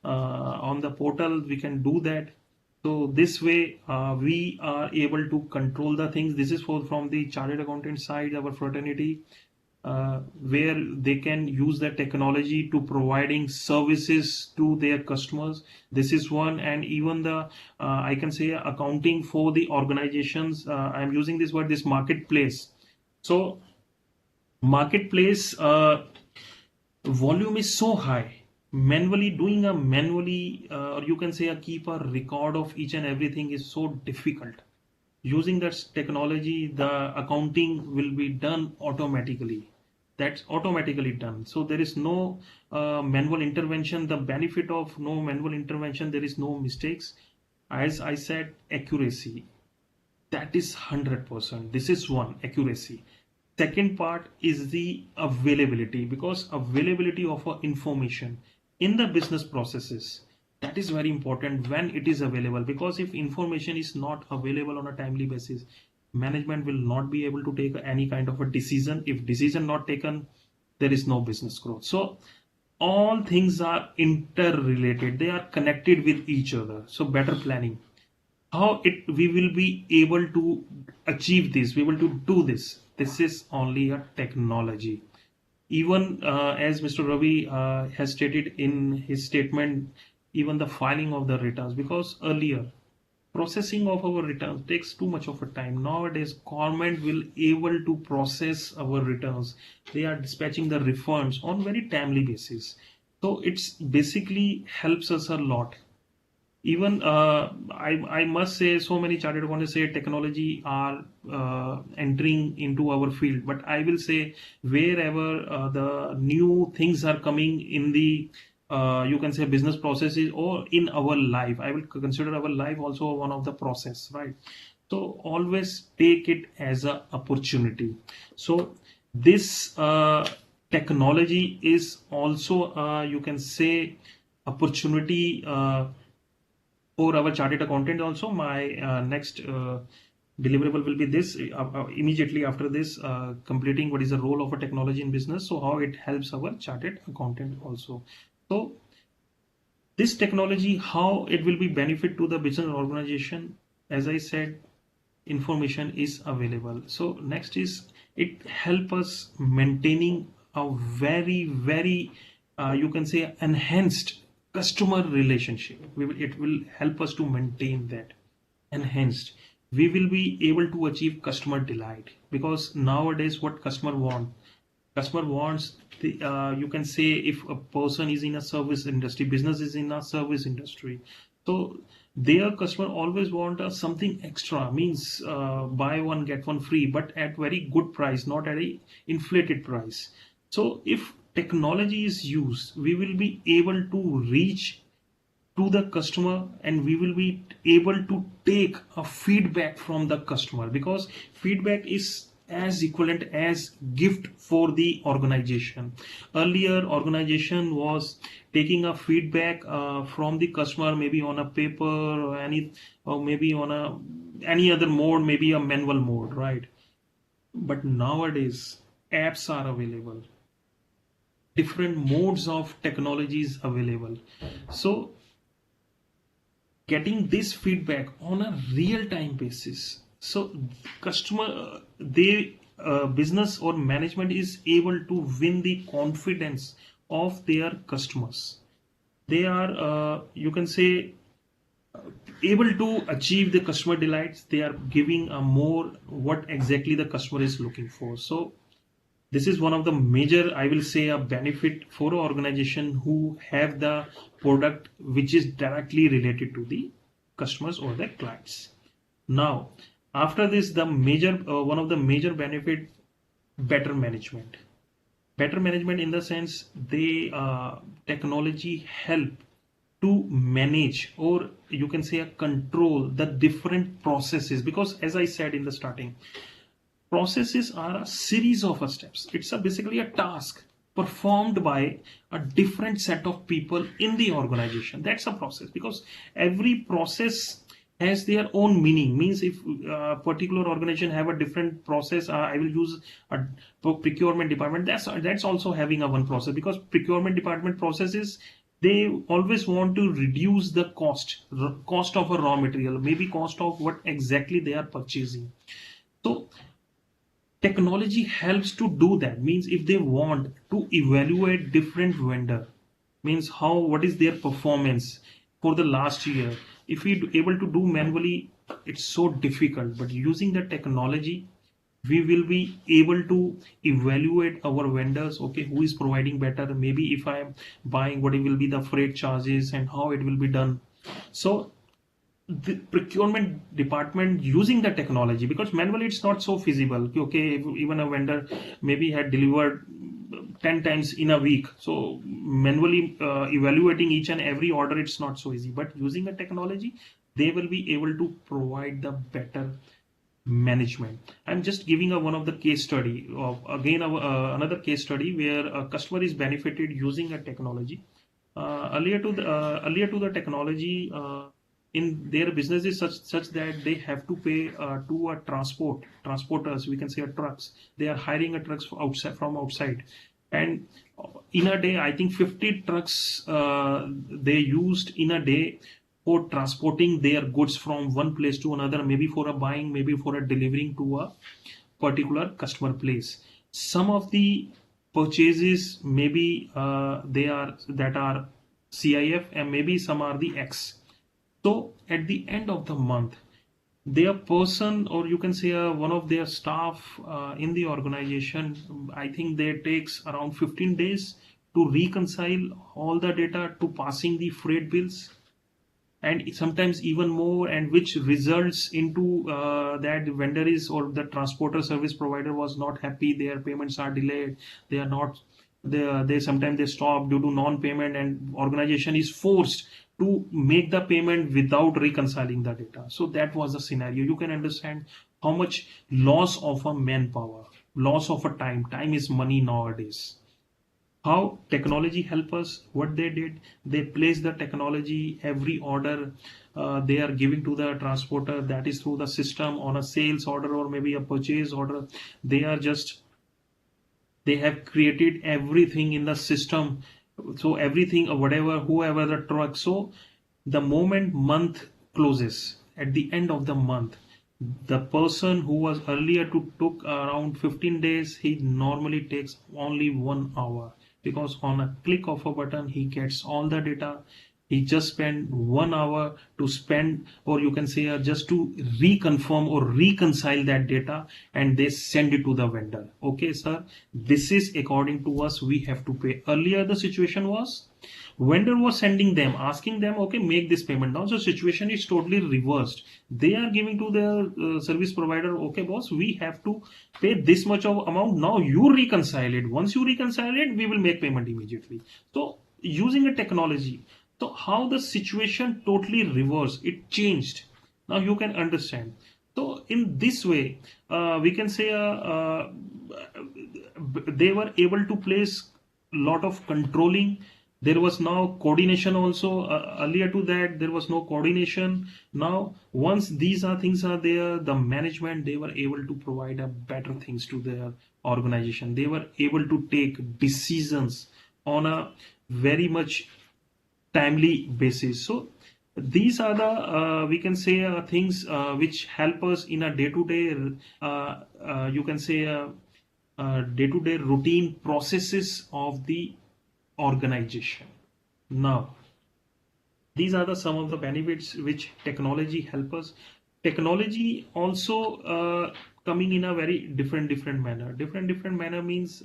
on the portal. We can do that. So this way we are able to control the things. This is for from the chartered accountant side, our fraternity, where they can use the technology to providing services to their customers. This is one. And even the I can say accounting for the organizations. I'm using this word, this marketplace. So marketplace volume is so high. Manually doing a manually, or you can say a keep a record of each and everything is so difficult. Using that technology, the accounting will be done automatically. That's automatically done. So there is no manual intervention. The benefit of no manual intervention, there is no mistakes. As I said, accuracy. That is 100%. This is one, accuracy. Second part is the availability, because availability of information in the business processes, that is very important when it is available, because if information is not available on a timely basis, management will not be able to take any kind of a decision. If decision not taken, there is no business growth. So all things are interrelated, they are connected with each other. So better planning, how it we will be able to achieve this, we will to do this is only a technology. Even as Mr. Ravi has stated in his statement, even the filing of the returns, because earlier processing of our returns takes too much of a time. Nowadays government will able to process our returns, they are dispatching the refunds on very timely basis. So it's basically helps us a lot. Even I must say, so many chartered accountants say technology are entering into our field, but I will say wherever the new things are coming in the you can say business processes or in our life, I will consider our life also one of the process, right? So always take it as a opportunity. So this technology is also you can say opportunity for our chartered accountant also. My next deliverable will be this, immediately after this, completing what is the role of a technology in business, so how it helps our chartered accountant also. So this technology, how it will be benefit to the business organization, as I said, information is available. So next is it help us maintaining a very you can say enhanced customer relationship. It will help us to maintain that enhanced. We will be able to achieve customer delight, because nowadays what customer wants the, you can say, if a person is in a service industry, business is in a service industry, so their customer always want something extra, means buy one get one free, but at very good price, not at a inflated price. So if technology is used, we will be able to reach to the customer, and we will be able to take a feedback from the customer, because feedback is as equivalent as gift for the organization. Earlier organization was taking a feedback from the customer, maybe on a paper or any, or maybe on a any other mode, maybe a manual mode, right? But nowadays apps are available, different modes of technologies available. So getting this feedback on a real time basis, so customer they business or management is able to win the confidence of their customers. They are you can say able to achieve the customer delights, they are giving a more what exactly the customer is looking for. So this is one of the major, I will say, a benefit for an organization who have the product which is directly related to the customers or the clients. Now after this, the major one of the major benefit, better management. Better management in the sense, they technology help to manage, or you can say control the different processes, because as I said in the starting, processes are a series of steps. It's basically a task performed by a different set of people in the organization. That's a process, because every process has their own meaning. Means if a particular organization have a different process, I will use a procurement department. That's also having a one process, because procurement department processes, they always want to reduce the cost of a raw material, maybe cost of what exactly they are purchasing. So technology helps to do that. Means if they want to evaluate different vendor, means how what is their performance for the last year, if we able to do manually, it's so difficult. But using the technology, we will be able to evaluate our vendors. Okay, who is providing better? Maybe if I am buying, what will be the freight charges and how it will be done. So the procurement department using the technology, because manually it's not so feasible. Okay, even a vendor maybe had delivered 10 times in a week, so manually evaluating each and every order, it's not so easy. But using a technology, they will be able to provide the better management. I'm just giving one of the case study of again another case study where a customer is benefited using a technology. Earlier to the technology in their business is such that they have to pay to a transporters, we can say a trucks. They are hiring a trucks from outside, and in a day I think 50 trucks they used in a day for transporting their goods from one place to another, maybe for a buying, maybe for a delivering to a particular customer place. Some of the purchases maybe they are that are CIF, and maybe some are the X. So at the end of the month, their person, or you can say one of their staff in the organization, I think they takes around 15 days to reconcile all the data to passing the freight bills, and sometimes even more, and which results into that the vendor is, or the transporter service provider was not happy, their payments are delayed, they are not, they sometimes they stop due to non-payment, and organization is forced to make the payment without reconciling the data. So that was the scenario. You can understand how much loss of a manpower, loss of a time is money nowadays. How technology help us, what they did, they place the technology, every order they are giving to the transporter, that is through the system on a sales order or maybe a purchase order. They are just, they have created everything in the system, so everything or whatever, whoever the truck. So the moment month closes, at the end of the month, the person who was earlier to took around 15 days, he normally takes only 1 hour, because on a click of a button he gets all the data. He just spent 1 hour to spend, or you can say just to reconfirm or reconcile that data, and they send it to the vendor. Okay sir, this is according to us, we have to pay. Earlier the situation was vendor was sending them, asking them, okay, make this payment now. So situation is totally reversed. They are giving to the service provider, okay boss, we have to pay this much of amount, now you reconcile it. Once you reconcile it, we will make payment immediately. So using a technology, so how the situation totally reversed, it changed. Now you can understand. So in this way, we can say they were able to place lot of controlling. There was now coordination also. Earlier to that, there was no coordination. Now, once these are things are there, the management, they were able to provide a better things to their organization. They were able to take decisions on a very much timely basis. So these are the we can say things which help us in a day-to-day you can say day-to-day routine processes of the organization. Now these are the some of the benefits which technology help us. Technology also coming in a very different manner. Different manner means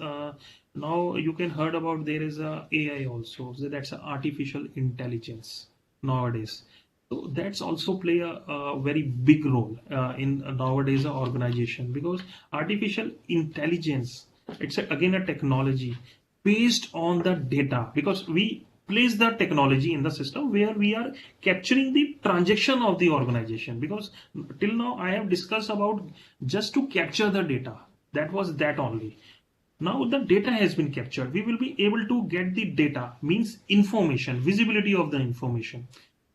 now you can heard about there is a AI also, so that's a artificial intelligence nowadays. So that's also play a very big role in nowadays organization, because artificial intelligence, it's again a technology based on the data, because we place the technology in the system where we are capturing the transaction of the organization. Because till now I have discussed about just to capture the data, that was that only. Now the data has been captured, we will be able to get the data, means information, visibility of the information.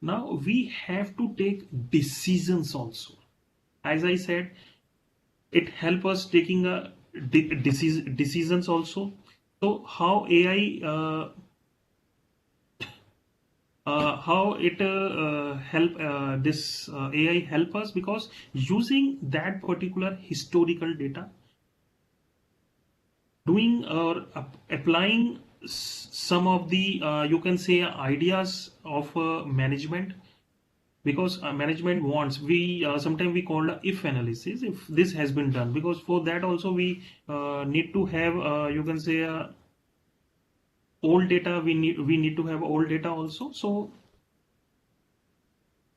Now we have to take decisions also. As I said, it help us taking a decisions also. So how AI how it help this AI help us, because using that particular historical data, doing or applying some of the you can say ideas of management. Because management wants, we sometimes we call the if analysis, if this has been done, because for that also we need to have you can say old data, we need to have old data also. So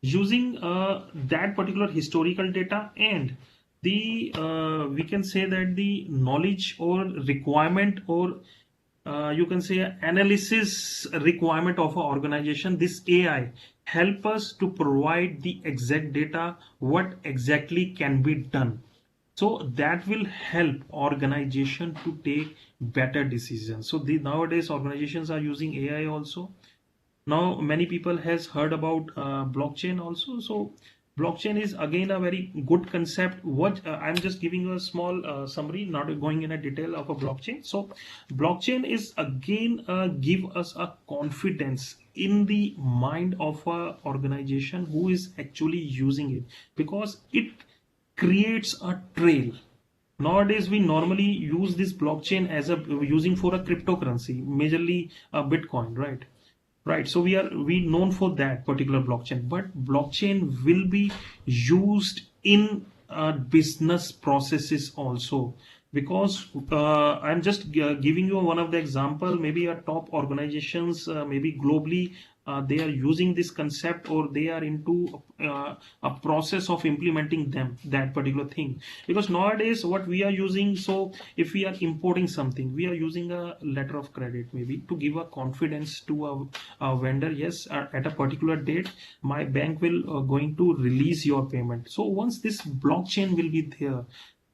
using that particular historical data, and the we can say that the knowledge or requirement or you can say analysis requirement of an organization. This AI help us to provide the exact data, what exactly can be done. So that will help organization to take better decisions. So nowadays organizations are using AI also. Now many people has heard about blockchain also. So blockchain is again a very good concept. What I'm just giving you a small summary, not going in a detail of a blockchain. So blockchain is again give us a confidence in the mind of a organization who is actually using it, because it creates a trail. Nowadays we normally use this blockchain as a using for a cryptocurrency, majorly Bitcoin, right. So we known for that particular blockchain, but blockchain will be used in business processes also, because I'm just giving you one of the example. Maybe a top organizations, maybe globally, they are using this concept, or they are into a process of implementing that particular thing. Because nowadays what we are using, so if we are importing something, we are using a letter of credit maybe to give a confidence to a vendor. Yes, at a particular date my bank will going to release your payment. So once this blockchain will be there,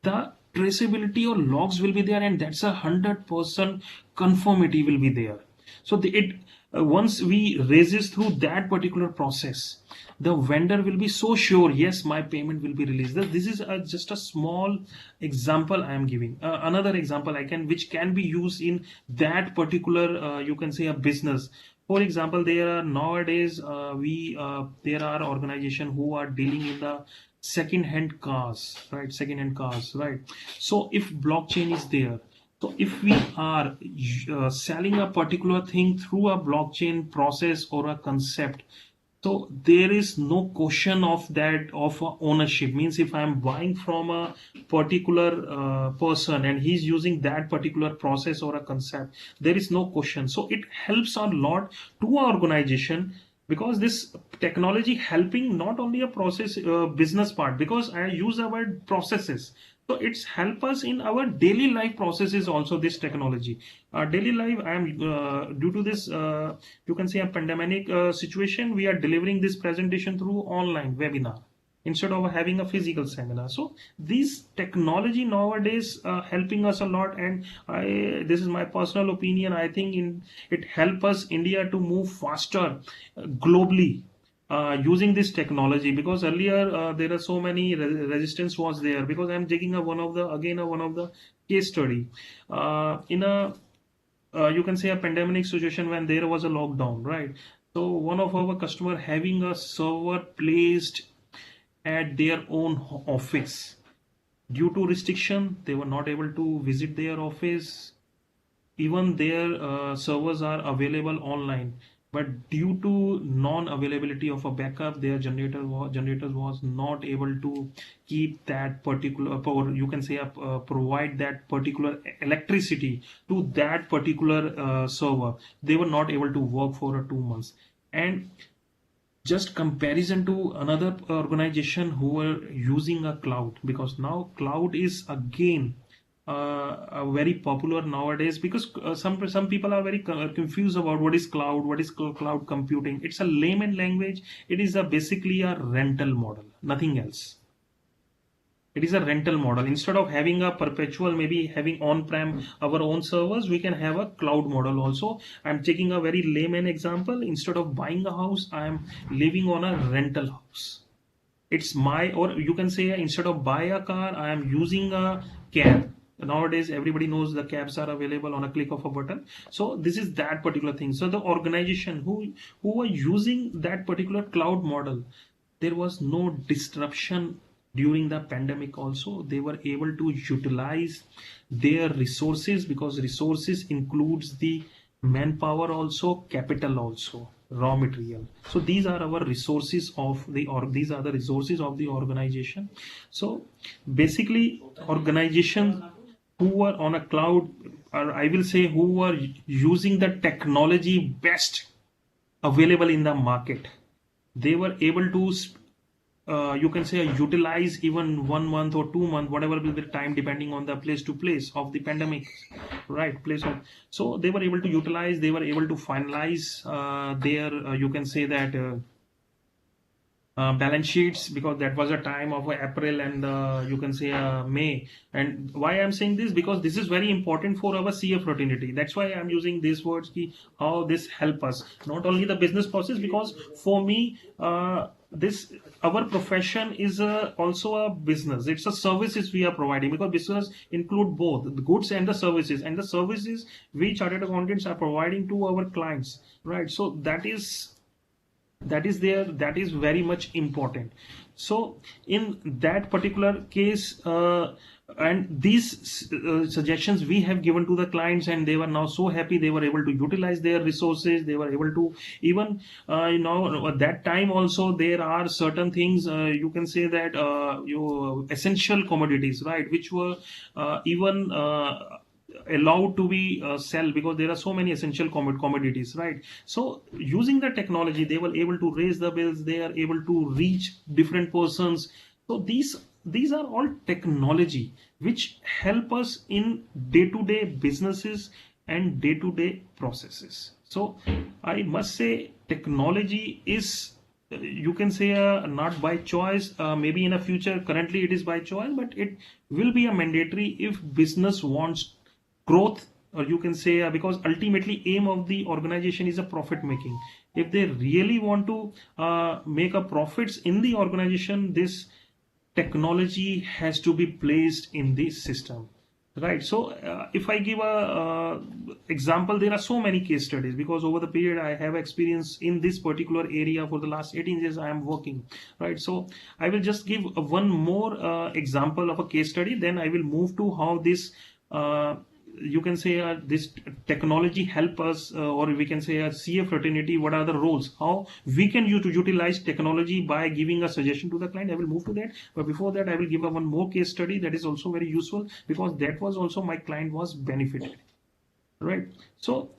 the traceability or logs will be there, and that's 100% conformity will be there. So it once we resist through that particular process, the vendor will be so sure, yes, my payment will be released. This is just a small example I am giving. Another example I can, which can be used in that particular you can say a business. For example, there are nowadays there are organizations who are dealing in the second-hand cars, right? Second-hand cars, right? So if blockchain is there, so if we are selling a particular thing through a blockchain process or a concept, so there is no question of that of ownership. Means if I am buying from a particular person and he's using that particular process or a concept, there is no question. So it helps a lot to our organization, because this technology helping not only a process business part, because I use the word processes. So it's help us in our daily life processes also, this technology. Daily life, I am due to this you can say a pandemic situation, we are delivering this presentation through online webinar instead of having a physical seminar. So this technology nowadays helping us a lot, and this is my personal opinion, I think it help us India to move faster globally using this technology. Because earlier there are so many resistance was there, because I'm taking one of the case study in a you can say a pandemic situation when there was a lockdown, right? So one of our customer having a server placed at their own office. Due to restriction, they were not able to visit their office. Even their servers are available online, but due to non-availability of a backup, their generators was not able to keep that particular, or you can say provide that particular electricity to that particular server. They were not able to work for 2 months. And just comparison to another organization who are using a cloud, because now cloud is again very popular nowadays, because some people are very confused about what is cloud, what is cloud computing. It's a layman language. It is basically a rental model, nothing else. It is a rental model. Instead of having a perpetual, maybe having on-prem our own servers, we can have a cloud model also. I'm taking a very layman example. Instead of buying a house, I am living on a rental house. It's my, or you can say instead of buy a car, I am using a cab. Nowadays everybody knows the cabs are available on a click of a button. So this is that particular thing. So the organization who were using that particular cloud model, there was no disruption during the pandemic also. They were able to utilize their resources, because resources includes the manpower also, capital also, raw material. So these are our resources of the, or these are the resources of the organization. So basically organizations who are on a cloud, or I will say who are using the technology best available in the market, they were able to you can say utilize even 1 month or 2 months, whatever will be the time depending on the place to place of the pandemic, right? Place of, so they were able to utilize, they were able to finalize their you can say that balance sheets, because that was a time of April and you can say May. And why I'm saying this, because this is very important for our CA fraternity. That's why I'm using these words, ki how this help us, not only the business process, because for me this our profession is also a business. It's a services we are providing, because business include both the goods and the services, and the services we chartered accountants are providing to our clients, right? So that is there, that is very much important. So in that particular case and these suggestions we have given to the clients, and they were now so happy, they were able to utilize their resources, they were able to even at that time also there are certain things you can say that you essential commodities, right, which were even allowed to be sell, because there are so many essential commodities, right? So using the technology they were able to raise the bills, they are able to reach different persons. So these are all technology which help us in day-to-day businesses and day-to-day processes. So I must say technology is you can say not by choice, maybe in a future, currently it is by choice, but it will be a mandatory if business wants growth, or you can say because ultimately aim of the organization is a profit making. If they really want to make a profits in the organization, this technology has to be placed in the system, right? So if I give a example, there are so many case studies, because over the period I have experience in this particular area for the last 18 years I am working, right? So I will just give one more example of a case study, then I will move to how this you can say this technology help us, or we can say a CA fraternity, what are the roles, how we can use to utilize technology by giving a suggestion to the client. I will move to that, but before that I will give a one more case study that is also very useful, because that was also my client was benefited, right? So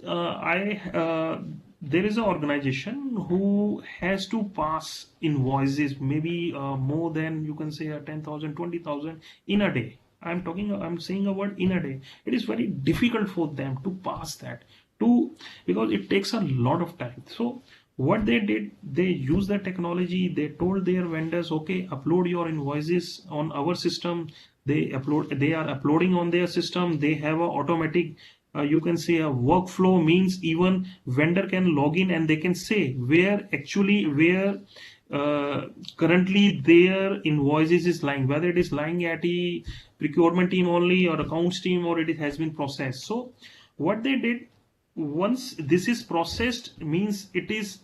there is an organization who has to pass invoices, maybe more than you can say 10,000 20,000 in a day. I'm saying a word in a day. It is very difficult for them to pass that, because it takes a lot of time. So what they did, they used the technology, they told their vendors, okay, upload your invoices on our system. They are uploading on their system. They have a automatic you can say a workflow, means even vendor can log in and they can say where currently their invoices is lying, whether it is lying at the procurement team only or accounts team, or it has been processed. So what they did, once this is processed, means it is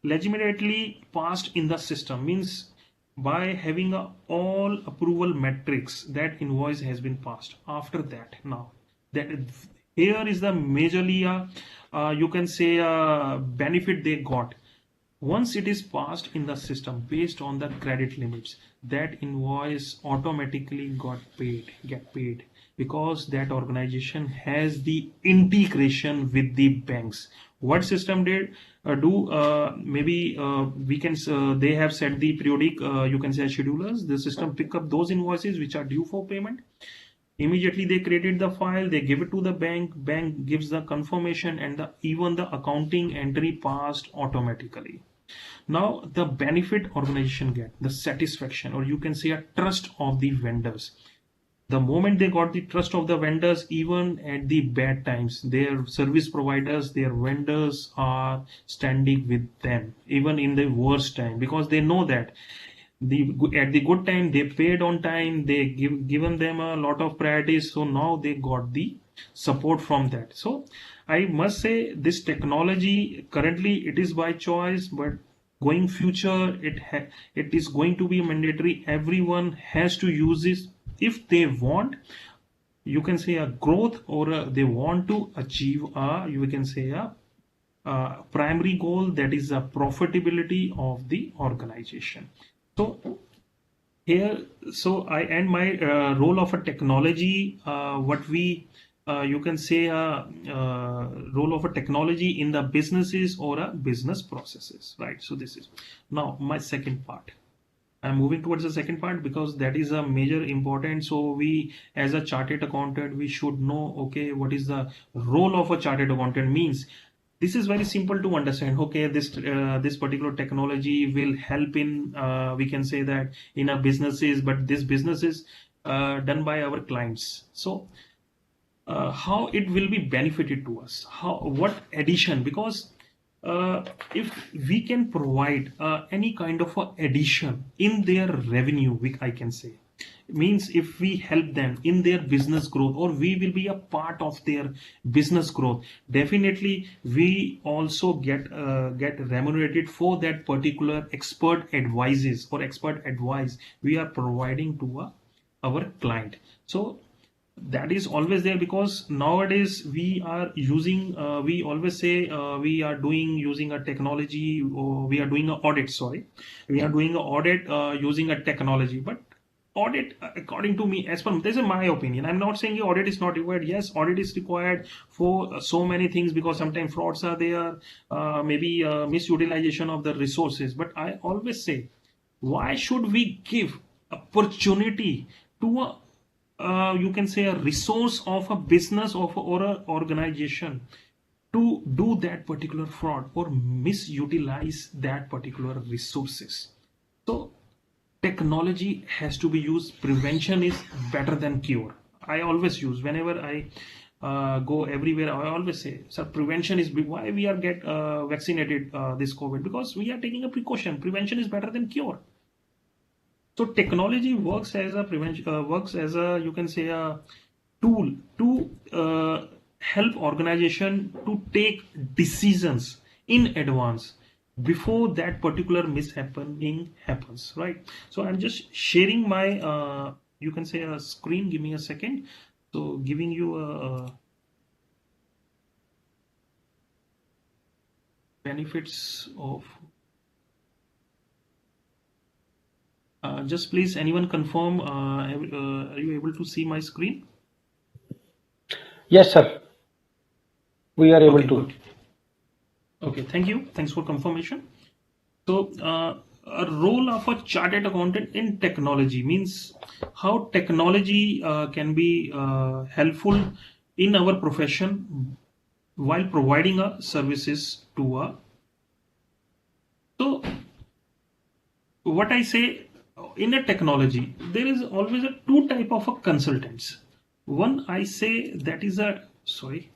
legitimately passed in the system, means by having all approval metrics, that invoice has been passed. After that, now that here is the majorly you can say benefit they got. Once it is passed in the system based on the credit limits, that invoice automatically get paid, because that organization has the integration with the banks. What system did maybe we can they have set the periodic you can say schedulers. The system pick up those invoices which are due for payment. Immediately they created the file, they give it to the bank gives the confirmation, and even the accounting entry passed automatically. Now the benefit organization get the satisfaction, or you can say a trust of the vendors. The moment they got the trust of the vendors, even at the bad times, their service providers, their vendors are standing with them even in the worst time, because they know that at the good time they paid on time, they given them a lot of priorities, so now they got the support from that. So I must say this technology currently it is by choice, but going future it is going to be mandatory. Everyone has to use this if they want you can say a growth, or they want to achieve a you can say a primary goal, that is a profitability of the organization. So here, so I end my role of a technology, what we you can say a role of a technology in the businesses or a business processes, right? So this is now my second part. I'm moving towards the second part because that is a major important. So we, as a chartered accountant, we should know, okay, what is the role of a chartered accountant means. This is very simple to understand. Okay, this particular technology will help in, we can say that in our businesses, but this business is done by our clients. So how it will be benefited to us, how, what addition, because if we can provide any kind of a addition in their revenue, I can say, means if we help them in their business growth, or we will be a part of their business growth, definitely we also get remunerated for that particular expert advices or expert advice we are providing to our client. So that is always there, because nowadays we are using, we always say we are doing using a technology, or we are doing an audit, sorry, we are doing an audit using a technology. But audit, according to me, as per this is my opinion, I'm not saying audit is not required. Yes, audit is required for so many things, because sometimes frauds are there, maybe misutilization of the resources. But I always say, why should we give opportunity to a you can say a resource of a business of or a organization to do that particular fraud or misutilize that particular resources? So technology has to be used. Prevention is better than cure. I always use, whenever I go everywhere, I always say, sir, prevention is why we are get vaccinated this COVID, because we are taking a precaution. Prevention is better than cure. So technology works as a prevention, works as a, you can say, a tool to help organization to take decisions in advance before that particular mishappening happens, right? So I'm just sharing my, you can say, a screen. Give me a second. So giving you a benefits of. Just please, anyone confirm, are you able to see my screen? Yes, sir. We are able Okay, to. good. Okay, thank you. Thanks for confirmation. So, a role of a chartered accountant in technology means how technology can be helpful in our profession while providing services to a. So, what I say, in a technology, there is always a two type of a consultants. One I say that is a, sorry.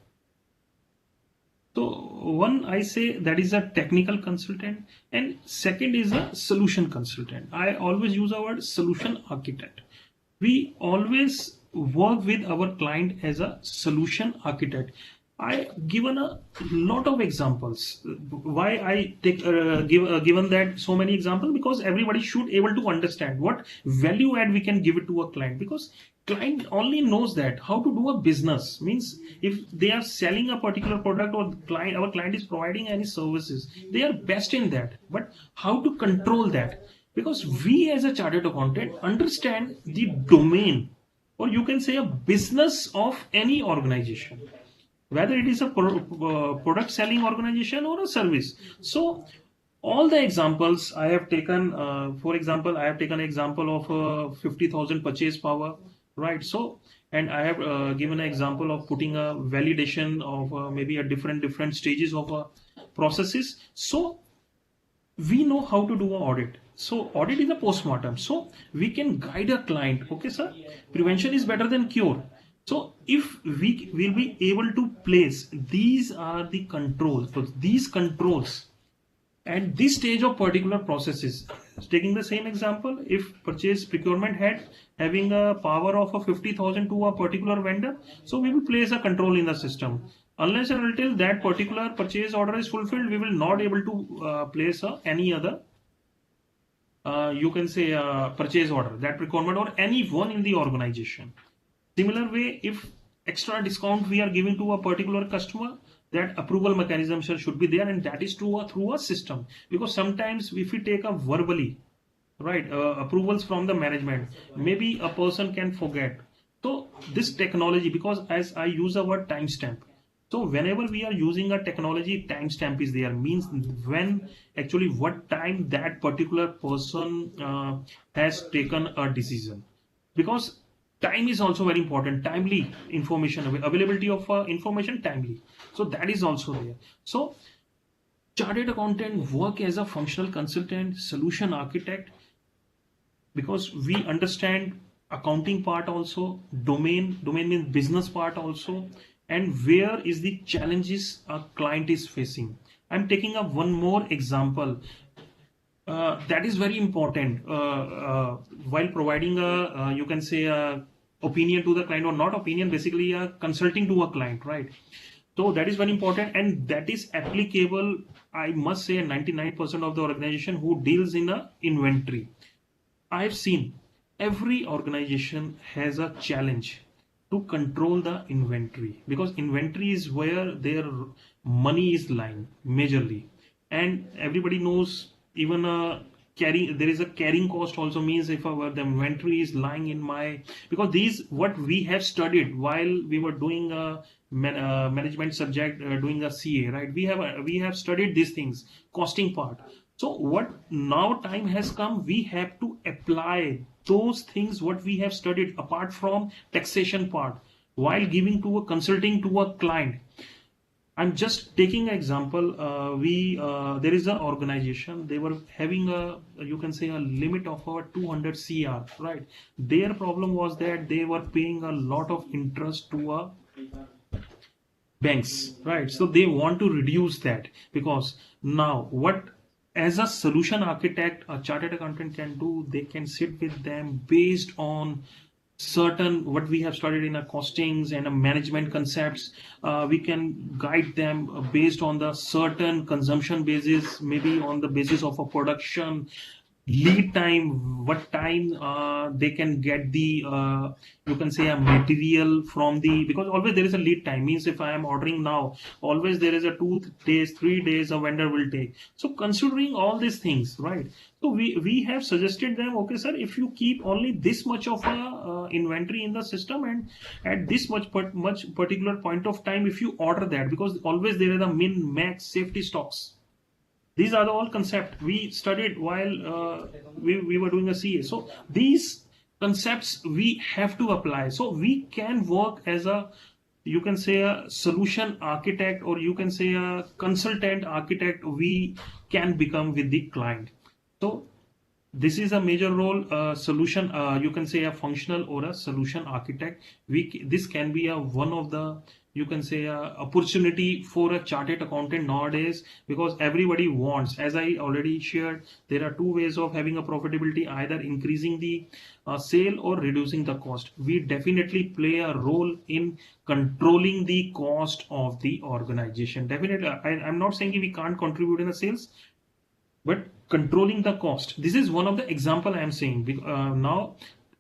So one I say that is a technical consultant, and second is a solution consultant. I always use our word solution architect. We always work with our client as a solution architect. I given a lot of examples. Why I take given that so many examples, because everybody should able to understand what value add we can give it to a client, because client only knows that how to do a business, means if they are selling a particular product, or client, our client is providing any services, they are best in that. But how to control that? Because we as a chartered accountant understand the domain, or you can say a business of any organization, whether it is a product selling organization or a service. So all the examples I have taken, for example, I have taken an example of 50,000 purchase power, right? So, and I have given an example of putting a validation of maybe a different stages of processes. So we know how to do an audit. So audit is a postmortem. So we can guide a client. Okay, sir, prevention is better than cure. So if we will be able to place, these are the controls. So these controls at this stage of particular processes, taking the same example, if purchase procurement head having a power of a 50,000 to a particular vendor, so we will place a control in the system. Unless and until that particular purchase order is fulfilled, we will not able to place any other you can say purchase order, that requirement, or any one in the organization. Similar way, if extra discount we are giving to a particular customer, that approval mechanism should be there, and that is through a system. Because sometimes if we take a verbally, right, approvals from the management, maybe a person can forget. So this technology, because as I use the word timestamp, So whenever we are using a technology, timestamp is there, means when actually what time that particular person has taken a decision. Because time is also very important, timely information, availability of information timely. So that is also there. So chartered accountant work as a functional consultant, solution architect, because we understand accounting part also, domain means business part also, and where is the challenges a client is facing. I'm taking up one more example that is very important while providing a you can say a opinion to the client, or not opinion, basically a consulting to a client, right? So that is very important, and that is applicable, I must say, 99% of the organization who deals in a inventory. I've seen every organization has a challenge to control the inventory, because inventory is where their money is lying majorly, and everybody knows even carrying, there is a carrying cost also, means if the inventory is lying in my, because these what we have studied while we were doing a management subject, doing a CA, right? We have studied these things, costing part. So what now time has come, we have to apply those things what we have studied apart from taxation part while giving to a consulting to a client. I'm just taking an example. We There is an organization, they were having a, you can say, a limit of over 200 CR, right? Their problem was that they were paying a lot of interest to a banks, right? So they want to reduce that, because now what, as a solution architect, a chartered accountant can do, they can sit with them based on certain what we have studied in our costings and management concepts. We can guide them based on the certain consumption basis, maybe on the basis of a production lead time, what time they can get the you can say a material from the, because always there is a lead time, means if I am ordering now, always there is a 2 days 3 days a vendor will take. So considering all these things, right? So we have suggested them, okay sir, if you keep only this much of a inventory in the system, and at this much particular point of time, if you order that, because always there is a min max safety stocks. These are the all concepts we studied while we were doing a CA. So these concepts we have to apply. So we can work as a, you can say, a solution architect, or you can say a consultant architect. We can become with the client. So this is a major role, solution, you can say a functional or a solution architect. This can be a one of the, you can say, a opportunity for a chartered accountant nowadays, because everybody wants, as I already shared, there are two ways of having a profitability, either increasing the sale or reducing the cost. We definitely play a role in controlling the cost of the organization. Definitely, I'm not saying we can't contribute in the sales, but controlling the cost, this is one of the example I am saying. Now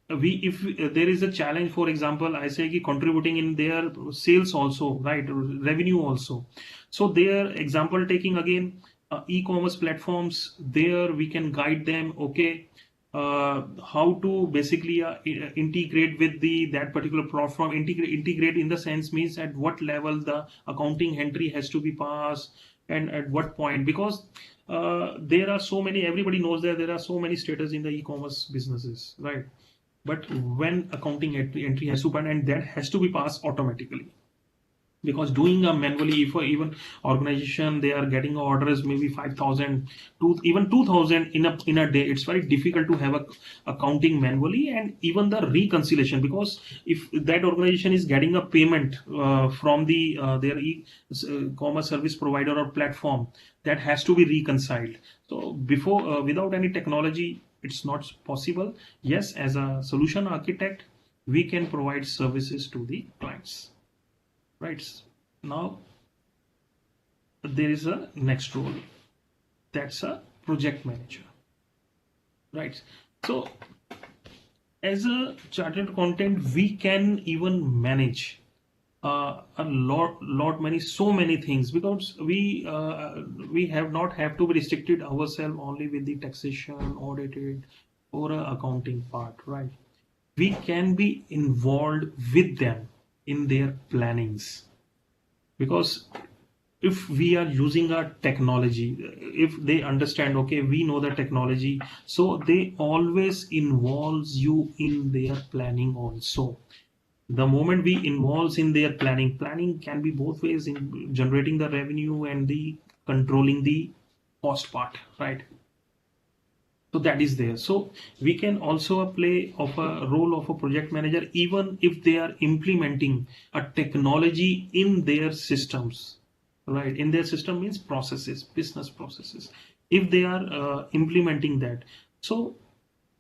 we, if there is a challenge, for example, I say contributing in their sales also, right, revenue also. So their example taking again, e-commerce platforms, there we can guide them, okay, how to basically integrate with the that particular platform. Integrate in the sense means at what level the accounting entry has to be passed, and at what point, because there are so many, everybody knows that there are so many status in the e-commerce businesses, right? But when accounting entry has to pass, and that has to be passed automatically, because doing a manually, for even organization, they are getting orders maybe 5,000 to even 2,000 in a day. It's very difficult to have a accounting manually, and even the reconciliation, because if that organization is getting a payment from the their e-commerce service provider or platform, that has to be reconciled. So before without any technology, it's not possible. Yes, as a solution architect, we can provide services to the clients. Right. Now there is a next role, that's a project manager. Right. So as a chartered accountant, we can even manage a lot many, so many things, because we have not have to be restricted ourselves only with the taxation, audited, or accounting part, right? We can be involved with them in their plannings. because if we are using a technology, if they understand, okay, we know the technology, so they always involves you in their planning also. The moment we involves in their planning can be both ways, in generating the revenue and the controlling the cost part, right? So that is there. So we can also play of a role of a project manager even if they are implementing a technology in their systems, right? In their system means processes, business processes, if they are implementing that. So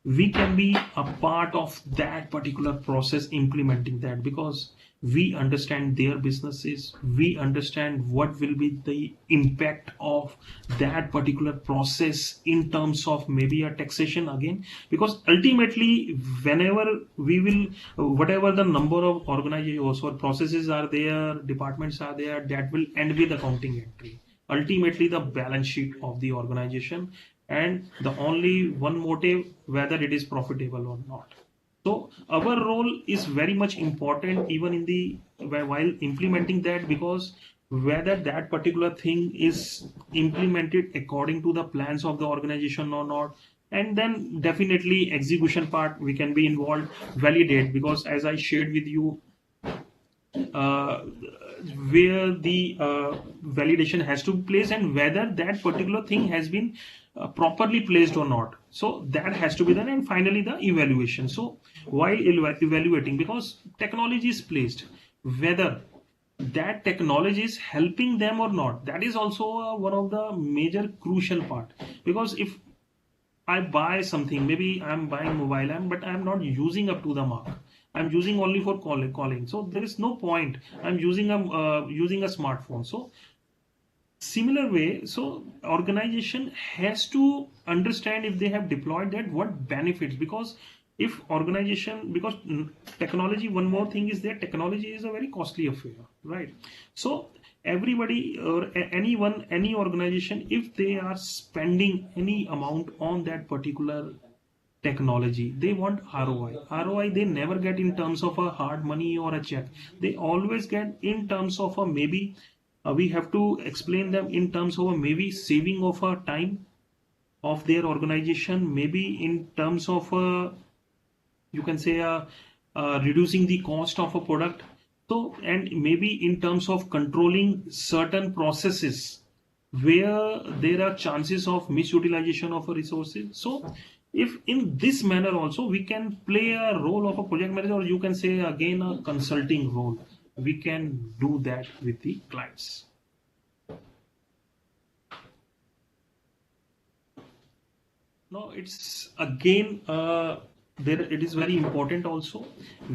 we can be a part of that particular process, implementing that, because we understand their businesses, we understand what will be the impact of that particular process in terms of maybe a taxation again, because ultimately whenever we will, whatever the number of organizations or processes are there, departments are there, that will end with accounting entry, ultimately the balance sheet of the organization, and the only one motive whether it is profitable or not. So our role is very much important even in the while implementing that, because whether that particular thing is implemented according to the plans of the organization or not, and then definitely execution part we can be involved, validate, because as I shared with you, uh, where the validation has to be placed and whether that particular thing has been properly placed or not. So that has to be done, and finally the evaluation. So while evaluating, because technology is placed, whether that technology is helping them or not, that is also one of the major crucial part. Because if I buy something, maybe I'm buying mobile, but I'm not using up to the mark. I'm using only for calling. So there is no point. I'm using a smartphone. So similar way, so organization has to understand if they have deployed that, what benefits. Because if organization, because technology, one more thing is that technology is a very costly affair, right? So everybody or anyone, any organization, if they are spending any amount on that particular technology, they want ROI. They never get in terms of a hard money or a check. They always get in terms of a maybe, we have to explain them in terms of a maybe saving of a time of their organization, maybe in terms of a, you can say reducing the cost of a product. So, and maybe in terms of controlling certain processes where there are chances of misutilization of a resources. So if in this manner also we can play a role of a project manager, or you can say again a consulting role, we can do that with the clients. No, it's again there. It is very important also.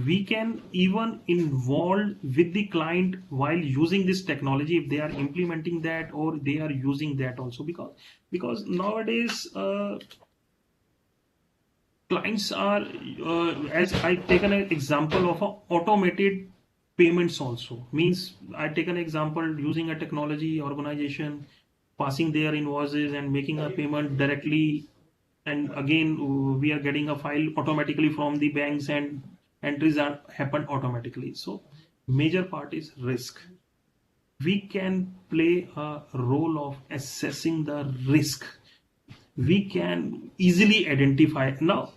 We can even involve with the client while using this technology if they are implementing that or they are using that also, because nowadays clients are as I taken an example of a automated payments also, means I take an example using a technology organization passing their invoices and making a payment directly, and again we are getting a file automatically from the banks and entries are happen automatically. So major part is risk. We can play a role of assessing the risk. We can easily identify. Now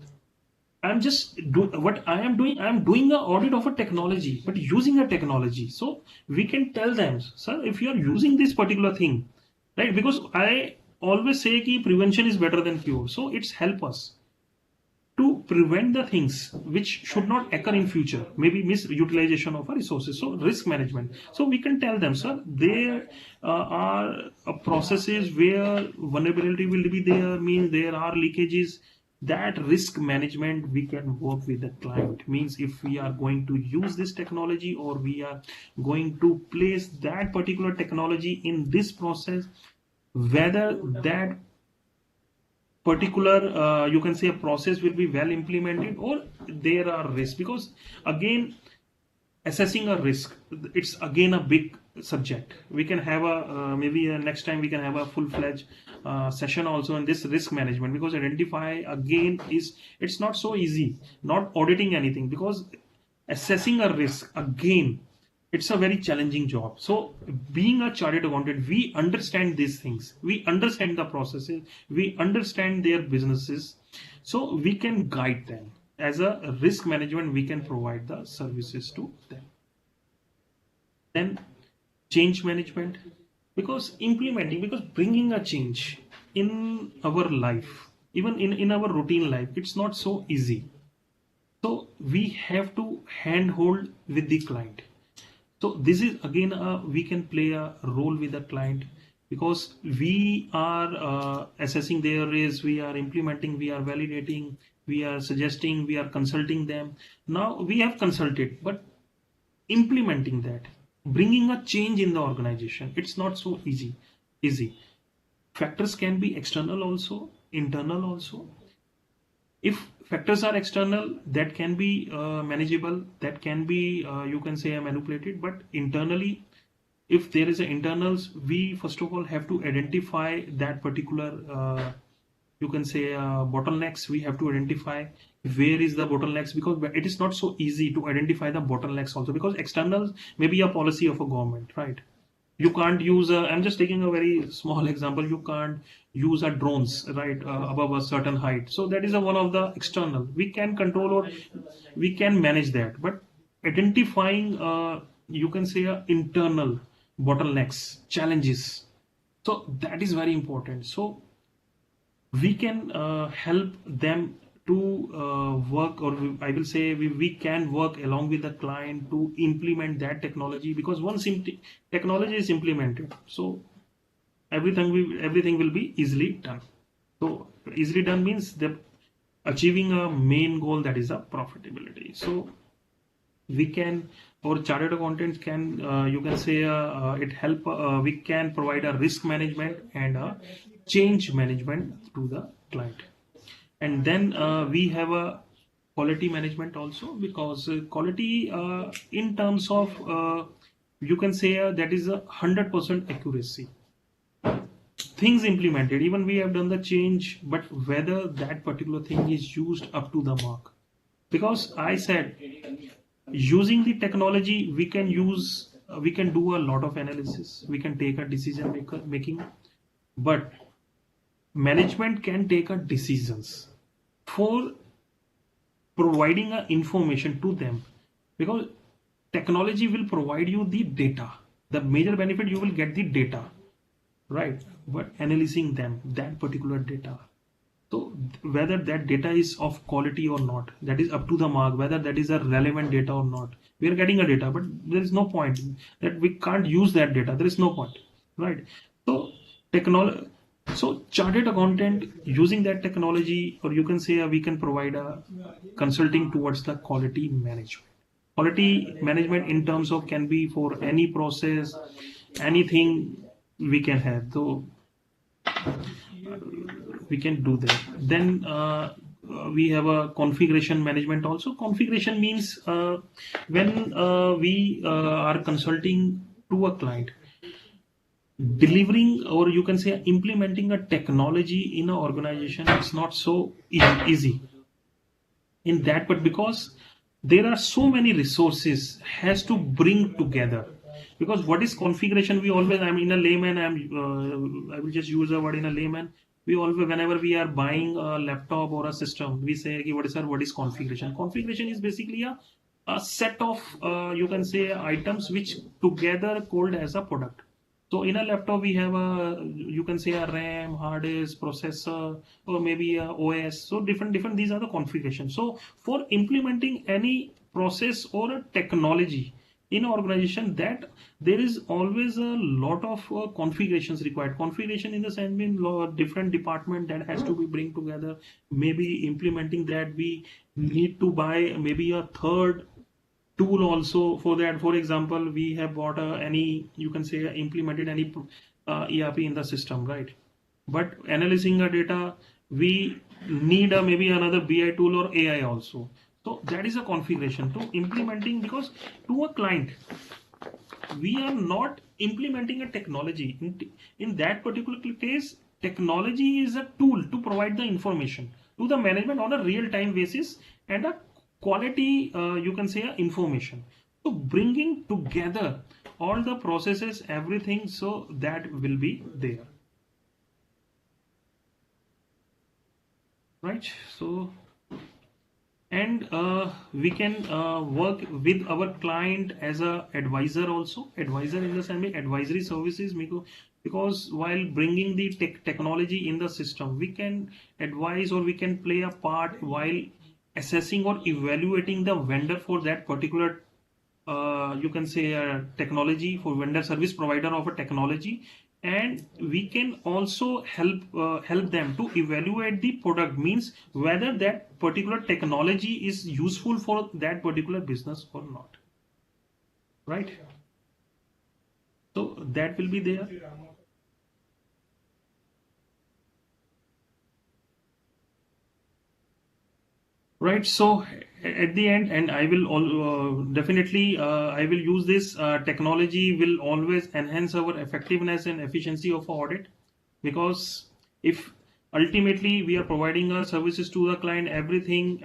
I'm just what I am doing. I'm doing an audit of a technology, but using a technology. So we can tell them, sir, if you are using this particular thing, right? Because I always say that prevention is better than cure. So it's help us to prevent the things which should not occur in future, maybe misutilization of our resources. So risk management. So we can tell them, sir, there are processes where vulnerability will be there, means there are leakages. That risk management we can work with the client, means if we are going to use this technology or we are going to place that particular technology in this process, whether that particular you can say a process will be well implemented or there are risks. Because again assessing a risk, it's again a big subject. We can have a maybe next time we can have a full-fledged session also in this risk management, because identify again is, it's not so easy, not auditing anything, because assessing a risk again it's a very challenging job. So being a chartered accountant, we understand these things, we understand the processes, we understand their businesses, so we can guide them. As a risk management, we can provide the services to them. Then change management, because bringing a change in our life, even in our routine life, it's not so easy. So we have to handhold with the client. So this is again, we can play a role with the client, because we are assessing their risk, we are implementing, we are validating, we are suggesting, we are consulting them. Now we have consulted, but implementing that, bringing a change in the organization, it's not so easy. Factors can be external also, internal also. If factors are external, that can be manageable, that can be you can say manipulated. But internally, if there is an internals, we first of all have to identify that particular you can say bottlenecks. We have to identify where is the bottlenecks, because it is not so easy to identify the bottlenecks also, because externals may be a policy of a government, right? You can't use I'm just taking a very small example, you can't use a drones, right, above a certain height. So that is a one of the external we can control, or we can manage that. But identifying you can say internal bottlenecks, challenges, so that is very important. So we can help them to work, or I will say we can work along with the client to implement that technology, because once technology is implemented, so everything will be easily done. So easily done means the achieving a main goal, that is a profitability. So we can, or chartered accountants can you can say it help we can provide a risk management and a change management to the client. And then we have a quality management also, because quality in terms of you can say that is 100% accuracy, things implemented, even we have done the change, but whether that particular thing is used up to the mark. Because I said, using the technology, we can use we can do a lot of analysis, we can take a decision making, but management can take a decisions for providing a information to them, because technology will provide you the data. The major benefit, you will get the data, right? But analyzing them, that particular data, so whether that data is of quality or not, that is up to the mark, whether that is a relevant data or not. We are getting a data, but there is no point that we can't use that data. There is no point, right? So technology, so chartered accountant using that technology, or you can say we can provide a consulting towards the quality management. Quality management in terms of can be for any process, anything we can have. So we can do that. Then we have a configuration management also. Configuration means when we are consulting to a client, delivering, or you can say implementing a technology in an organization, it's not so easy in that, but because there are so many resources has to bring together. Because what is configuration, we always, I'm in a layman, I will just use a word in a layman. We always, whenever we are buying a laptop or a system, we say, okay, what is configuration? Configuration is basically a set of you can say items which together called as a product. So in a laptop we have you can say a RAM, hard disk, processor, or maybe a OS. So different these are the configurations. So for implementing any process or a technology in an organization, that there is always a lot of configurations required. Configuration in the sense mean different department that has to be bring together. Maybe implementing that, we need to buy maybe a third tool also for that. For example, we have bought any, you can say implemented any ERP in the system, right? But analyzing the data, we need maybe another BI tool or AI also. So that is a configuration to implementing, because to a client, we are not implementing a technology. In that particular case, technology is a tool to provide the information to the management on a real-time basis and a quality, you can say information. So bringing together all the processes, everything, so that will be there. Right? So, and we can work with our client as a advisor also. Advisor in the sense advisory services, because while bringing the technology in the system, we can advise or we can play a part while assessing or evaluating the vendor for that particular you can say a technology, for vendor service provider of a technology, and we can also help them to evaluate the product, means whether that particular technology is useful for that particular business or not, right? So that will be there. Right. So at the end, and I will definitely I will use this technology will always enhance our effectiveness and efficiency of audit, because if ultimately we are providing our services to the client, everything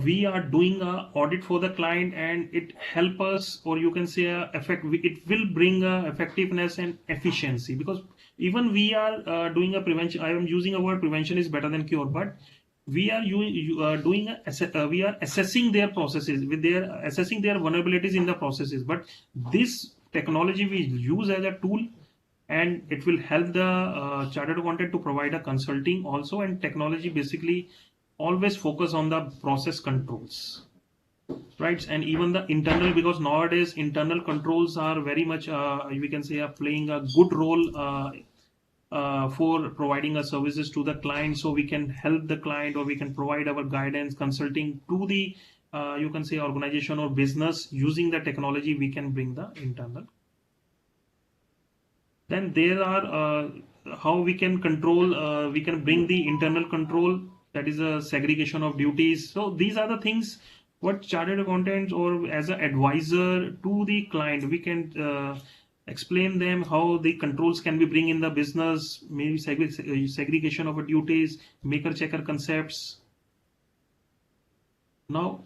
we are doing a audit for the client, and it help us, or you can say it will bring effectiveness and efficiency, because even we are doing a prevention. I am using a word prevention is better than cure, but we are we are assessing their processes with their assessing their vulnerabilities in the processes, but this technology we use as a tool, and it will help the chartered accountant to provide a consulting also. And technology basically always focus on the process controls, right? And even the internal, because nowadays internal controls are very much we can say are playing a good role for providing our services to the client, so we can help the client, or we can provide our guidance consulting to the you can say organization or business. Using the technology we can bring the internal. Then there are how we can control, we can bring the internal control, that is a segregation of duties. So these are the things what chartered accountants or as an advisor to the client, we can explain them how the controls can be bring in the business, maybe segregation of duties, maker checker concepts. Now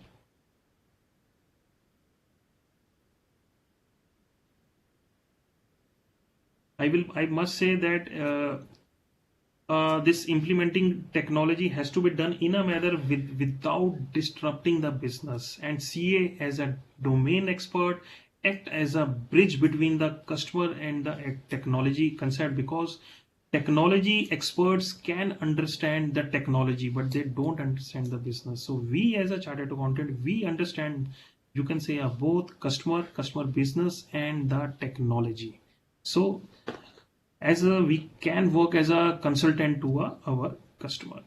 I must say that this implementing technology has to be done in a manner without disrupting the business, and CA as a domain expert act as a bridge between the customer and the technology concept, because technology experts can understand the technology but they don't understand the business. So we as a chartered accountant, we understand, you can say both customer business and the technology. So we can work as a consultant to our customer.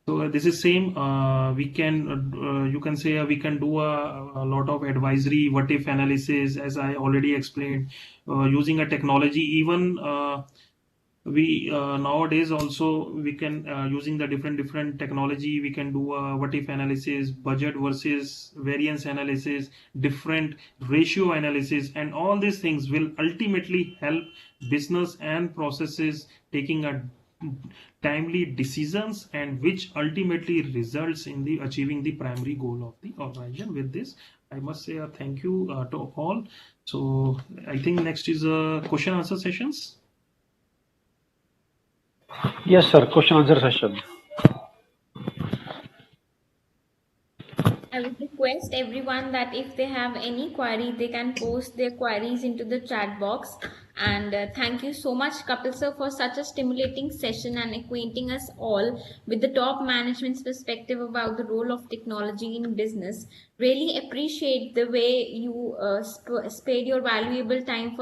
So this is same. We can you can say we can do a lot of advisory, what if analysis, as I already explained, using a technology. Even we nowadays also we can using the different technology, we can do a what if analysis, budget versus variance analysis, different ratio analysis, and all these things will ultimately help business and processes taking a timely decisions, and which ultimately results in the achieving the primary goal of the organization. With this, I must say thank you to all. So I think next is question answer sessions. Yes, sir. Question answer session. I would request everyone that if they have any query, they can post their queries into the chat box. And thank you so much, Kapil sir, for such a stimulating session and acquainting us all with the top management's perspective about the role of technology in business. Really appreciate the way you spared your valuable time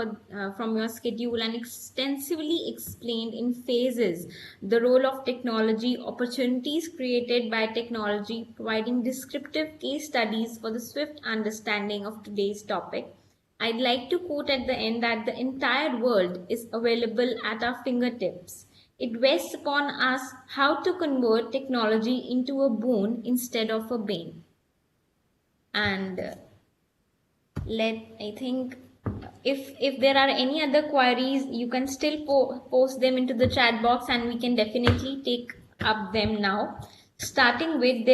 from your schedule and extensively explained in phases the role of technology, opportunities created by technology, providing descriptive case studies for the swift understanding of today's topic. I'd like to quote at the end that the entire world is available at our fingertips. It rests upon us how to convert technology into a boon instead of a bane. And I think if there are any other queries, you can still post them into the chat box, and we can definitely take up them now. Starting with,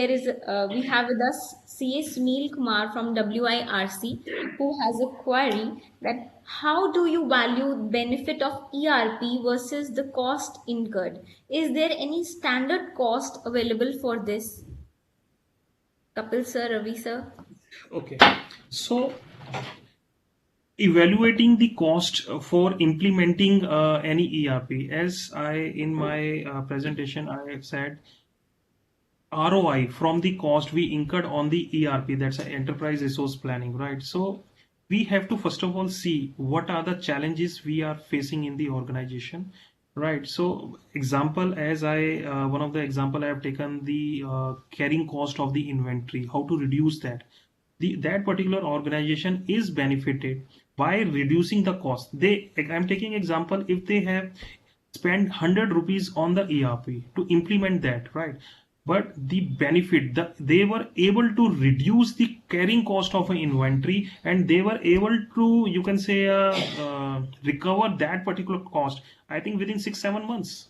we have with us CA Sunil Kumar from WIRC, who has a query that how do you value benefit of ERP versus the cost incurred? Is there any standard cost available for this? Kapil sir, Ravi sir. Okay. So evaluating the cost for implementing any ERP, as I in my presentation I have said, ROI from the cost we incurred on the ERP, that's an enterprise resource planning, right? So we have to first of all see what are the challenges we are facing in the organization, right? So example, as I one of the example I have taken, the carrying cost of the inventory, how to reduce that. That particular organization is benefited by reducing the cost. I'm taking example, if they have spent 100 rupees on the ERP to implement that, right? But the benefit, they were able to reduce the carrying cost of an inventory, and they were able to, you can say, recover that particular cost, I think within 6-7 months.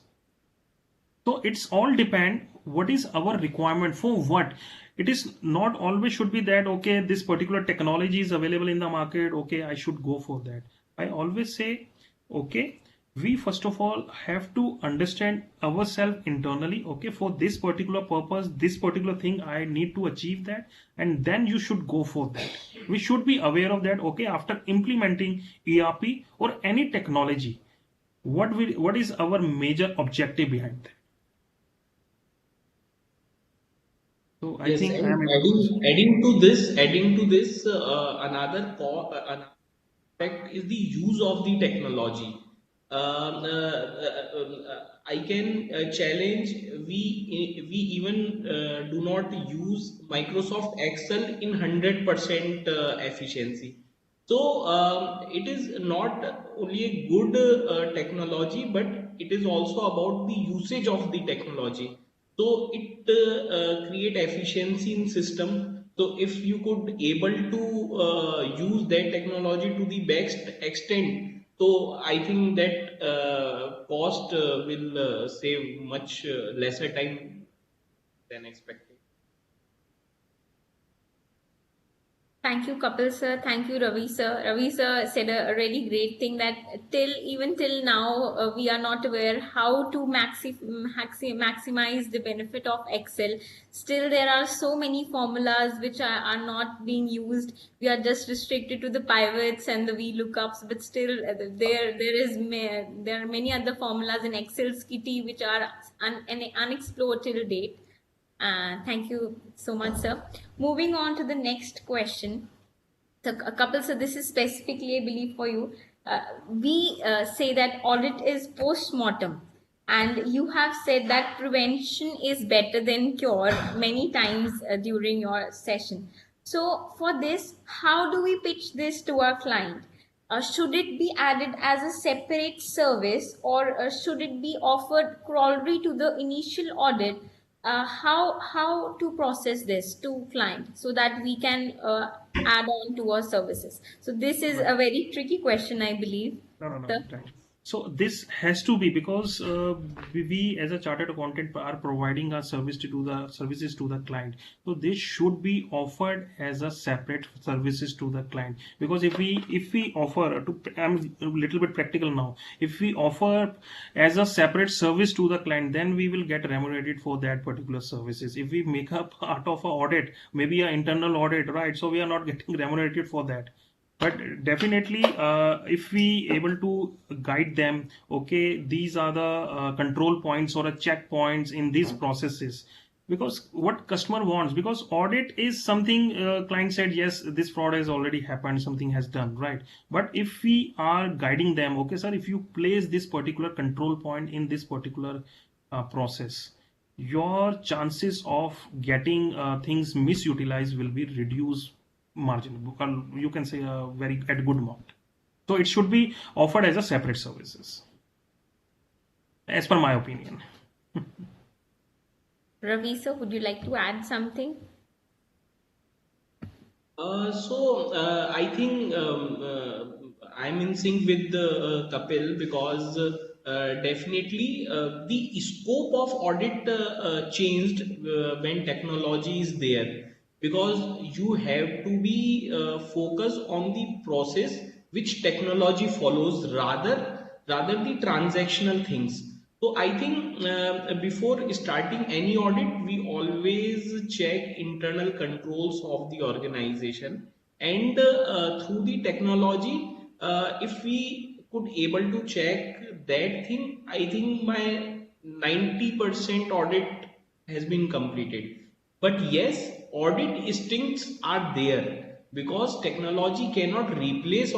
So it's all depend what is our requirement for what. It is not always should be that okay, this particular technology is available in the market, okay, I should go for that. I always say, okay, we first of all have to understand ourselves internally, okay, for this particular purpose, this particular thing I need to achieve that, and then you should go for that. We should be aware of that, okay, after implementing ERP or any technology, what is our major objective behind that. So I Yes, think I and am able to answer. adding to this, another aspect is the use of the technology. I can challenge, we even do not use Microsoft Excel in 100% efficiency. So it is not only a good technology, but it is also about the usage of the technology. So it create efficiency in system. So if you could able to use that technology to the best extent, so I think that cost will save much lesser time than expected. Thank you, Kapil sir. Thank you, Ravi sir. Ravi sir said a really great thing that even till now we are not aware how to maximize the benefit of Excel. Still, there are so many formulas which are not being used. We are just restricted to the pivots and the VLOOKUPs, but still there are many other formulas in Excel kitty which are unexplored till date. Thank you so much, sir. Moving on to the next question. So, Kapil, so this is specifically, I believe, for you. We say that audit is post-mortem, and you have said that prevention is better than cure many times during your session. So, for this, how do we pitch this to our client? Should it be added as a separate service, or should it be offered corollary to the initial audit? How to process this to client so that we can add on to our services? So this is Right. a very tricky question, I believe. No. Sir? Right. So this has to be because we as a chartered accountant are providing our services to the client. So this should be offered as a separate services to the client. Because if we offer to, I'm a little bit practical now. If we offer as a separate service to the client, then we will get remunerated for that particular services. If we make a part of a audit, maybe an internal audit, right? So we are not getting remunerated for that. But definitely if we able to guide them, okay, these are the control points or a checkpoints in these processes, because what customer wants, because audit is something client said yes, this fraud has already happened, something has done, right? But if we are guiding them, okay sir, if you place this particular control point in this particular process, your chances of getting things misutilized will be reduced margin, you can say a very at good amount. So it should be offered as a separate services, as per my opinion. Ravi sir, would you like to add something? I think I'm in sync with Kapil, because definitely the scope of audit changed when technology is there, because you have to be focused on the process which technology follows, rather the transactional things. So I think before starting any audit, we always check internal controls of the organization, and through the technology, if we could able to check that thing, I think my 90% audit has been completed. But yes, audit instincts are there, because technology cannot replace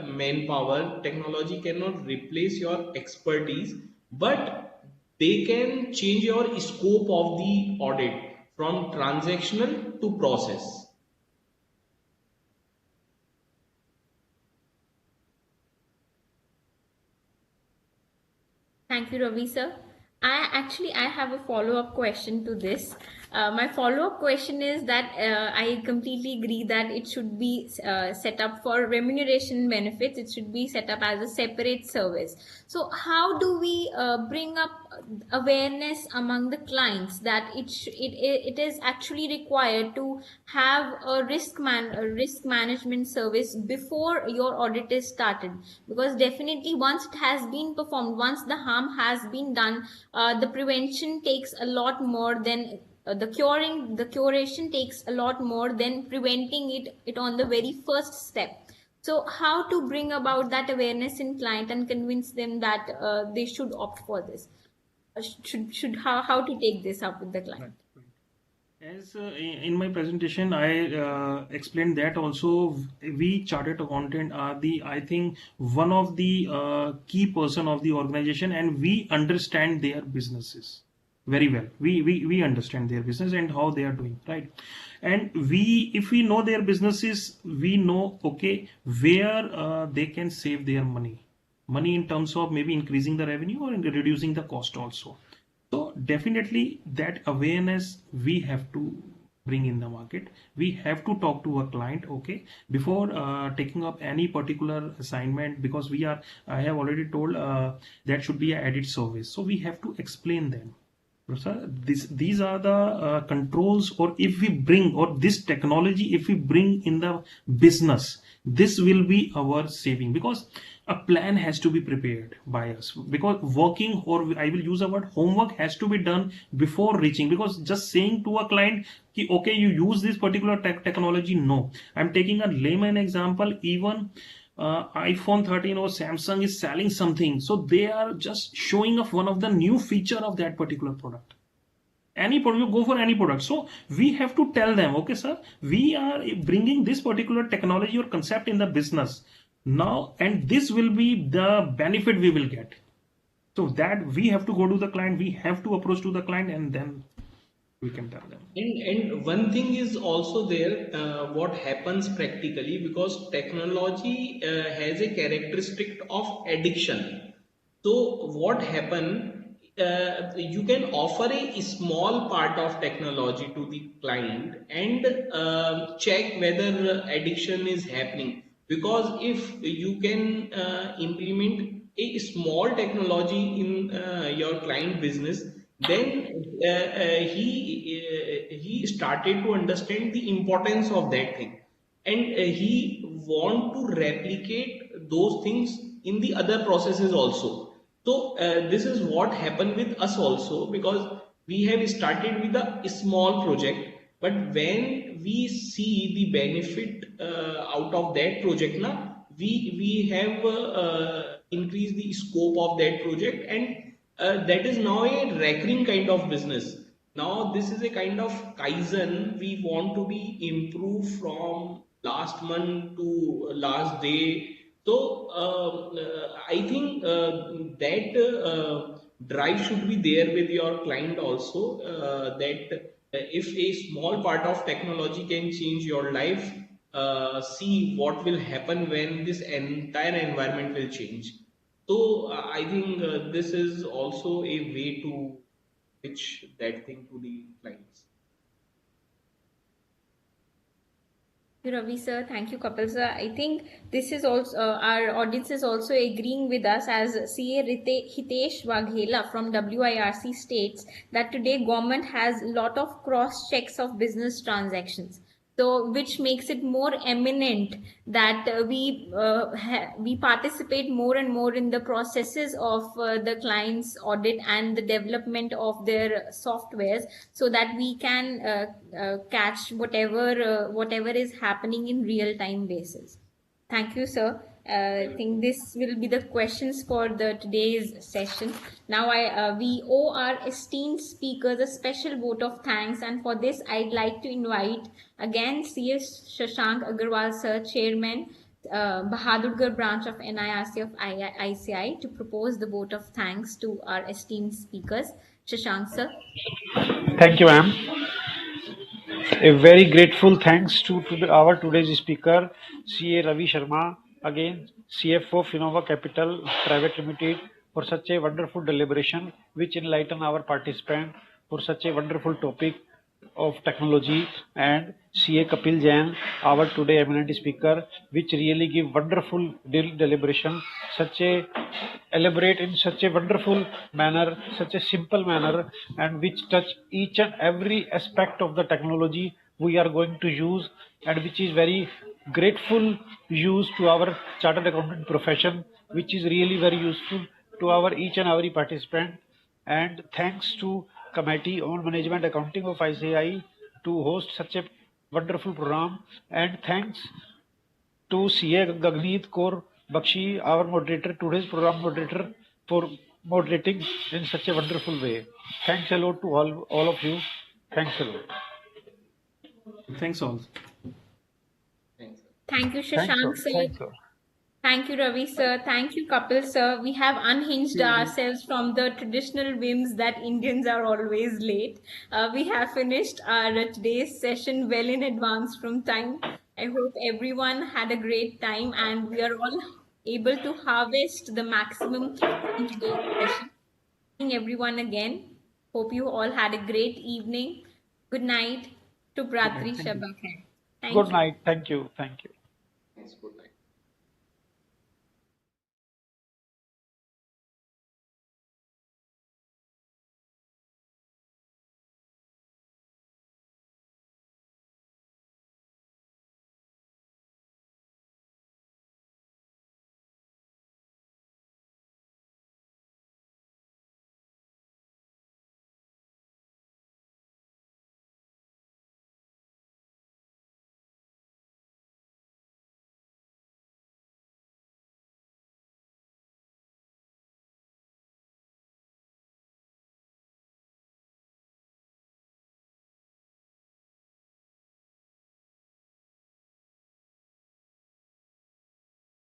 manpower, technology cannot replace your expertise, but they can change your scope of the audit from transactional to process. Thank you, Ravi sir. I have a follow-up question to this. My follow-up question is that I completely agree that it should be set up for remuneration benefits. It should be set up as a separate service. So how do we bring up awareness among the clients that it is actually required to have a risk management service before your audit is started? Because definitely once it has been performed, once the harm has been done, the prevention takes a lot more than the curation takes a lot more than preventing it on the very first step. So how to bring about that awareness in client and convince them that they should opt for this? Should how to take this up with the client? As in my presentation, I explained that also we chartered accountant are the, I think, one of the key person of the organization, and we understand their businesses very well. We understand their business and how they are doing, right? And if we know their businesses, we know, okay, where they can save their money in terms of maybe increasing the revenue or in reducing the cost also. So definitely that awareness we have to bring in the market. We have to talk to a client, okay, before taking up any particular assignment, because I have already told that should be an added service. So we have to explain them. Sir, these are the controls, or if we bring, or this technology, if we bring in the business, this will be our saving, because a plan has to be prepared by us, because working, or I will use a word, homework has to be done before reaching. Because just saying to a client ki, okay, you use this particular technology, no. I'm taking a layman example. Even iPhone 13 or Samsung is selling something, so they are just showing off one of the new feature of that particular product. Any product, you go for any product, so we have to tell them, okay sir, we are bringing this particular technology or concept in the business now, and this will be the benefit we will get. So that we have to go to the client, we have to approach to the client, and then we can tell them. And one thing is also there, what happens practically, because technology has a characteristic of addiction. So what happen, you can offer a small part of technology to the client, and check whether addiction is happening. Because if you can implement a small technology in your client business, then he started to understand the importance of that thing, and he want to replicate those things in the other processes also. So this is what happened with us also, because we have started with a small project, but when we see the benefit out of that project now, we have increased the scope of that project, and that is now a recurring kind of business. Now this is a kind of kaizen. We want to be improved from last month to last day. So I think that drive should be there with your client also, that if a small part of technology can change your life, see what will happen when this entire environment will change. So I think this is also a way to pitch that thing to the clients. you, Ravi sir. Thank you, Kapil sir. I think this is also our audience is also agreeing with us as CA Hitesh Waghela from WIRC states that today government has a lot of cross checks of business transactions. So, which makes it more eminent that we participate more and more in the processes of the client's audit and the development of their softwares, so that we can catch whatever is happening in real time basis. Thank you, sir. I think this will be the questions for the today's session. Now, we owe our esteemed speakers a special vote of thanks, and for this, I'd like to invite again CS Shashank Agarwal, sir, Chairman, Bahadurgarh branch of NIRC of ICI, to propose the vote of thanks to our esteemed speakers. Shashank, sir. Thank you, ma'am. A very grateful thanks to our today's speaker, CA Ravi Sharma, again CFO Finova Capital Private Limited, for such a wonderful deliberation which enlighten our participant for such a wonderful topic of technology, and CA Kapil Jain, our today eminent speaker, which really give wonderful deliberation, such a elaborate in such a wonderful manner, such a simple manner, and which touch each and every aspect of the technology we are going to use, and which is very grateful use to our chartered accountant profession, which is really very useful to our each and every participant. And thanks to Committee on Management Accounting of ICI to host such a wonderful program, and thanks to CA Gagneet Kaur Bakshi, our moderator, today's program moderator, for moderating in such a wonderful way. Thanks a lot to all of you. Thanks a lot. Thanks all. Thanks. Thank you, Thanks, Shashank, sir. sir. Thanks, sir. Thank you, Ravi sir. Thank you, Kapil sir. We have unhinged ourselves from the traditional whims that Indians are always late. We have finished our today's session well in advance from time. I hope everyone had a great time and we are all able to harvest the maximum in today's session. Thanking everyone again. Hope you all had a great evening. Good night. To Bratri Thank you. Shabakar. Thank Good you. night. Thank you. Thank you. Thanks. Good.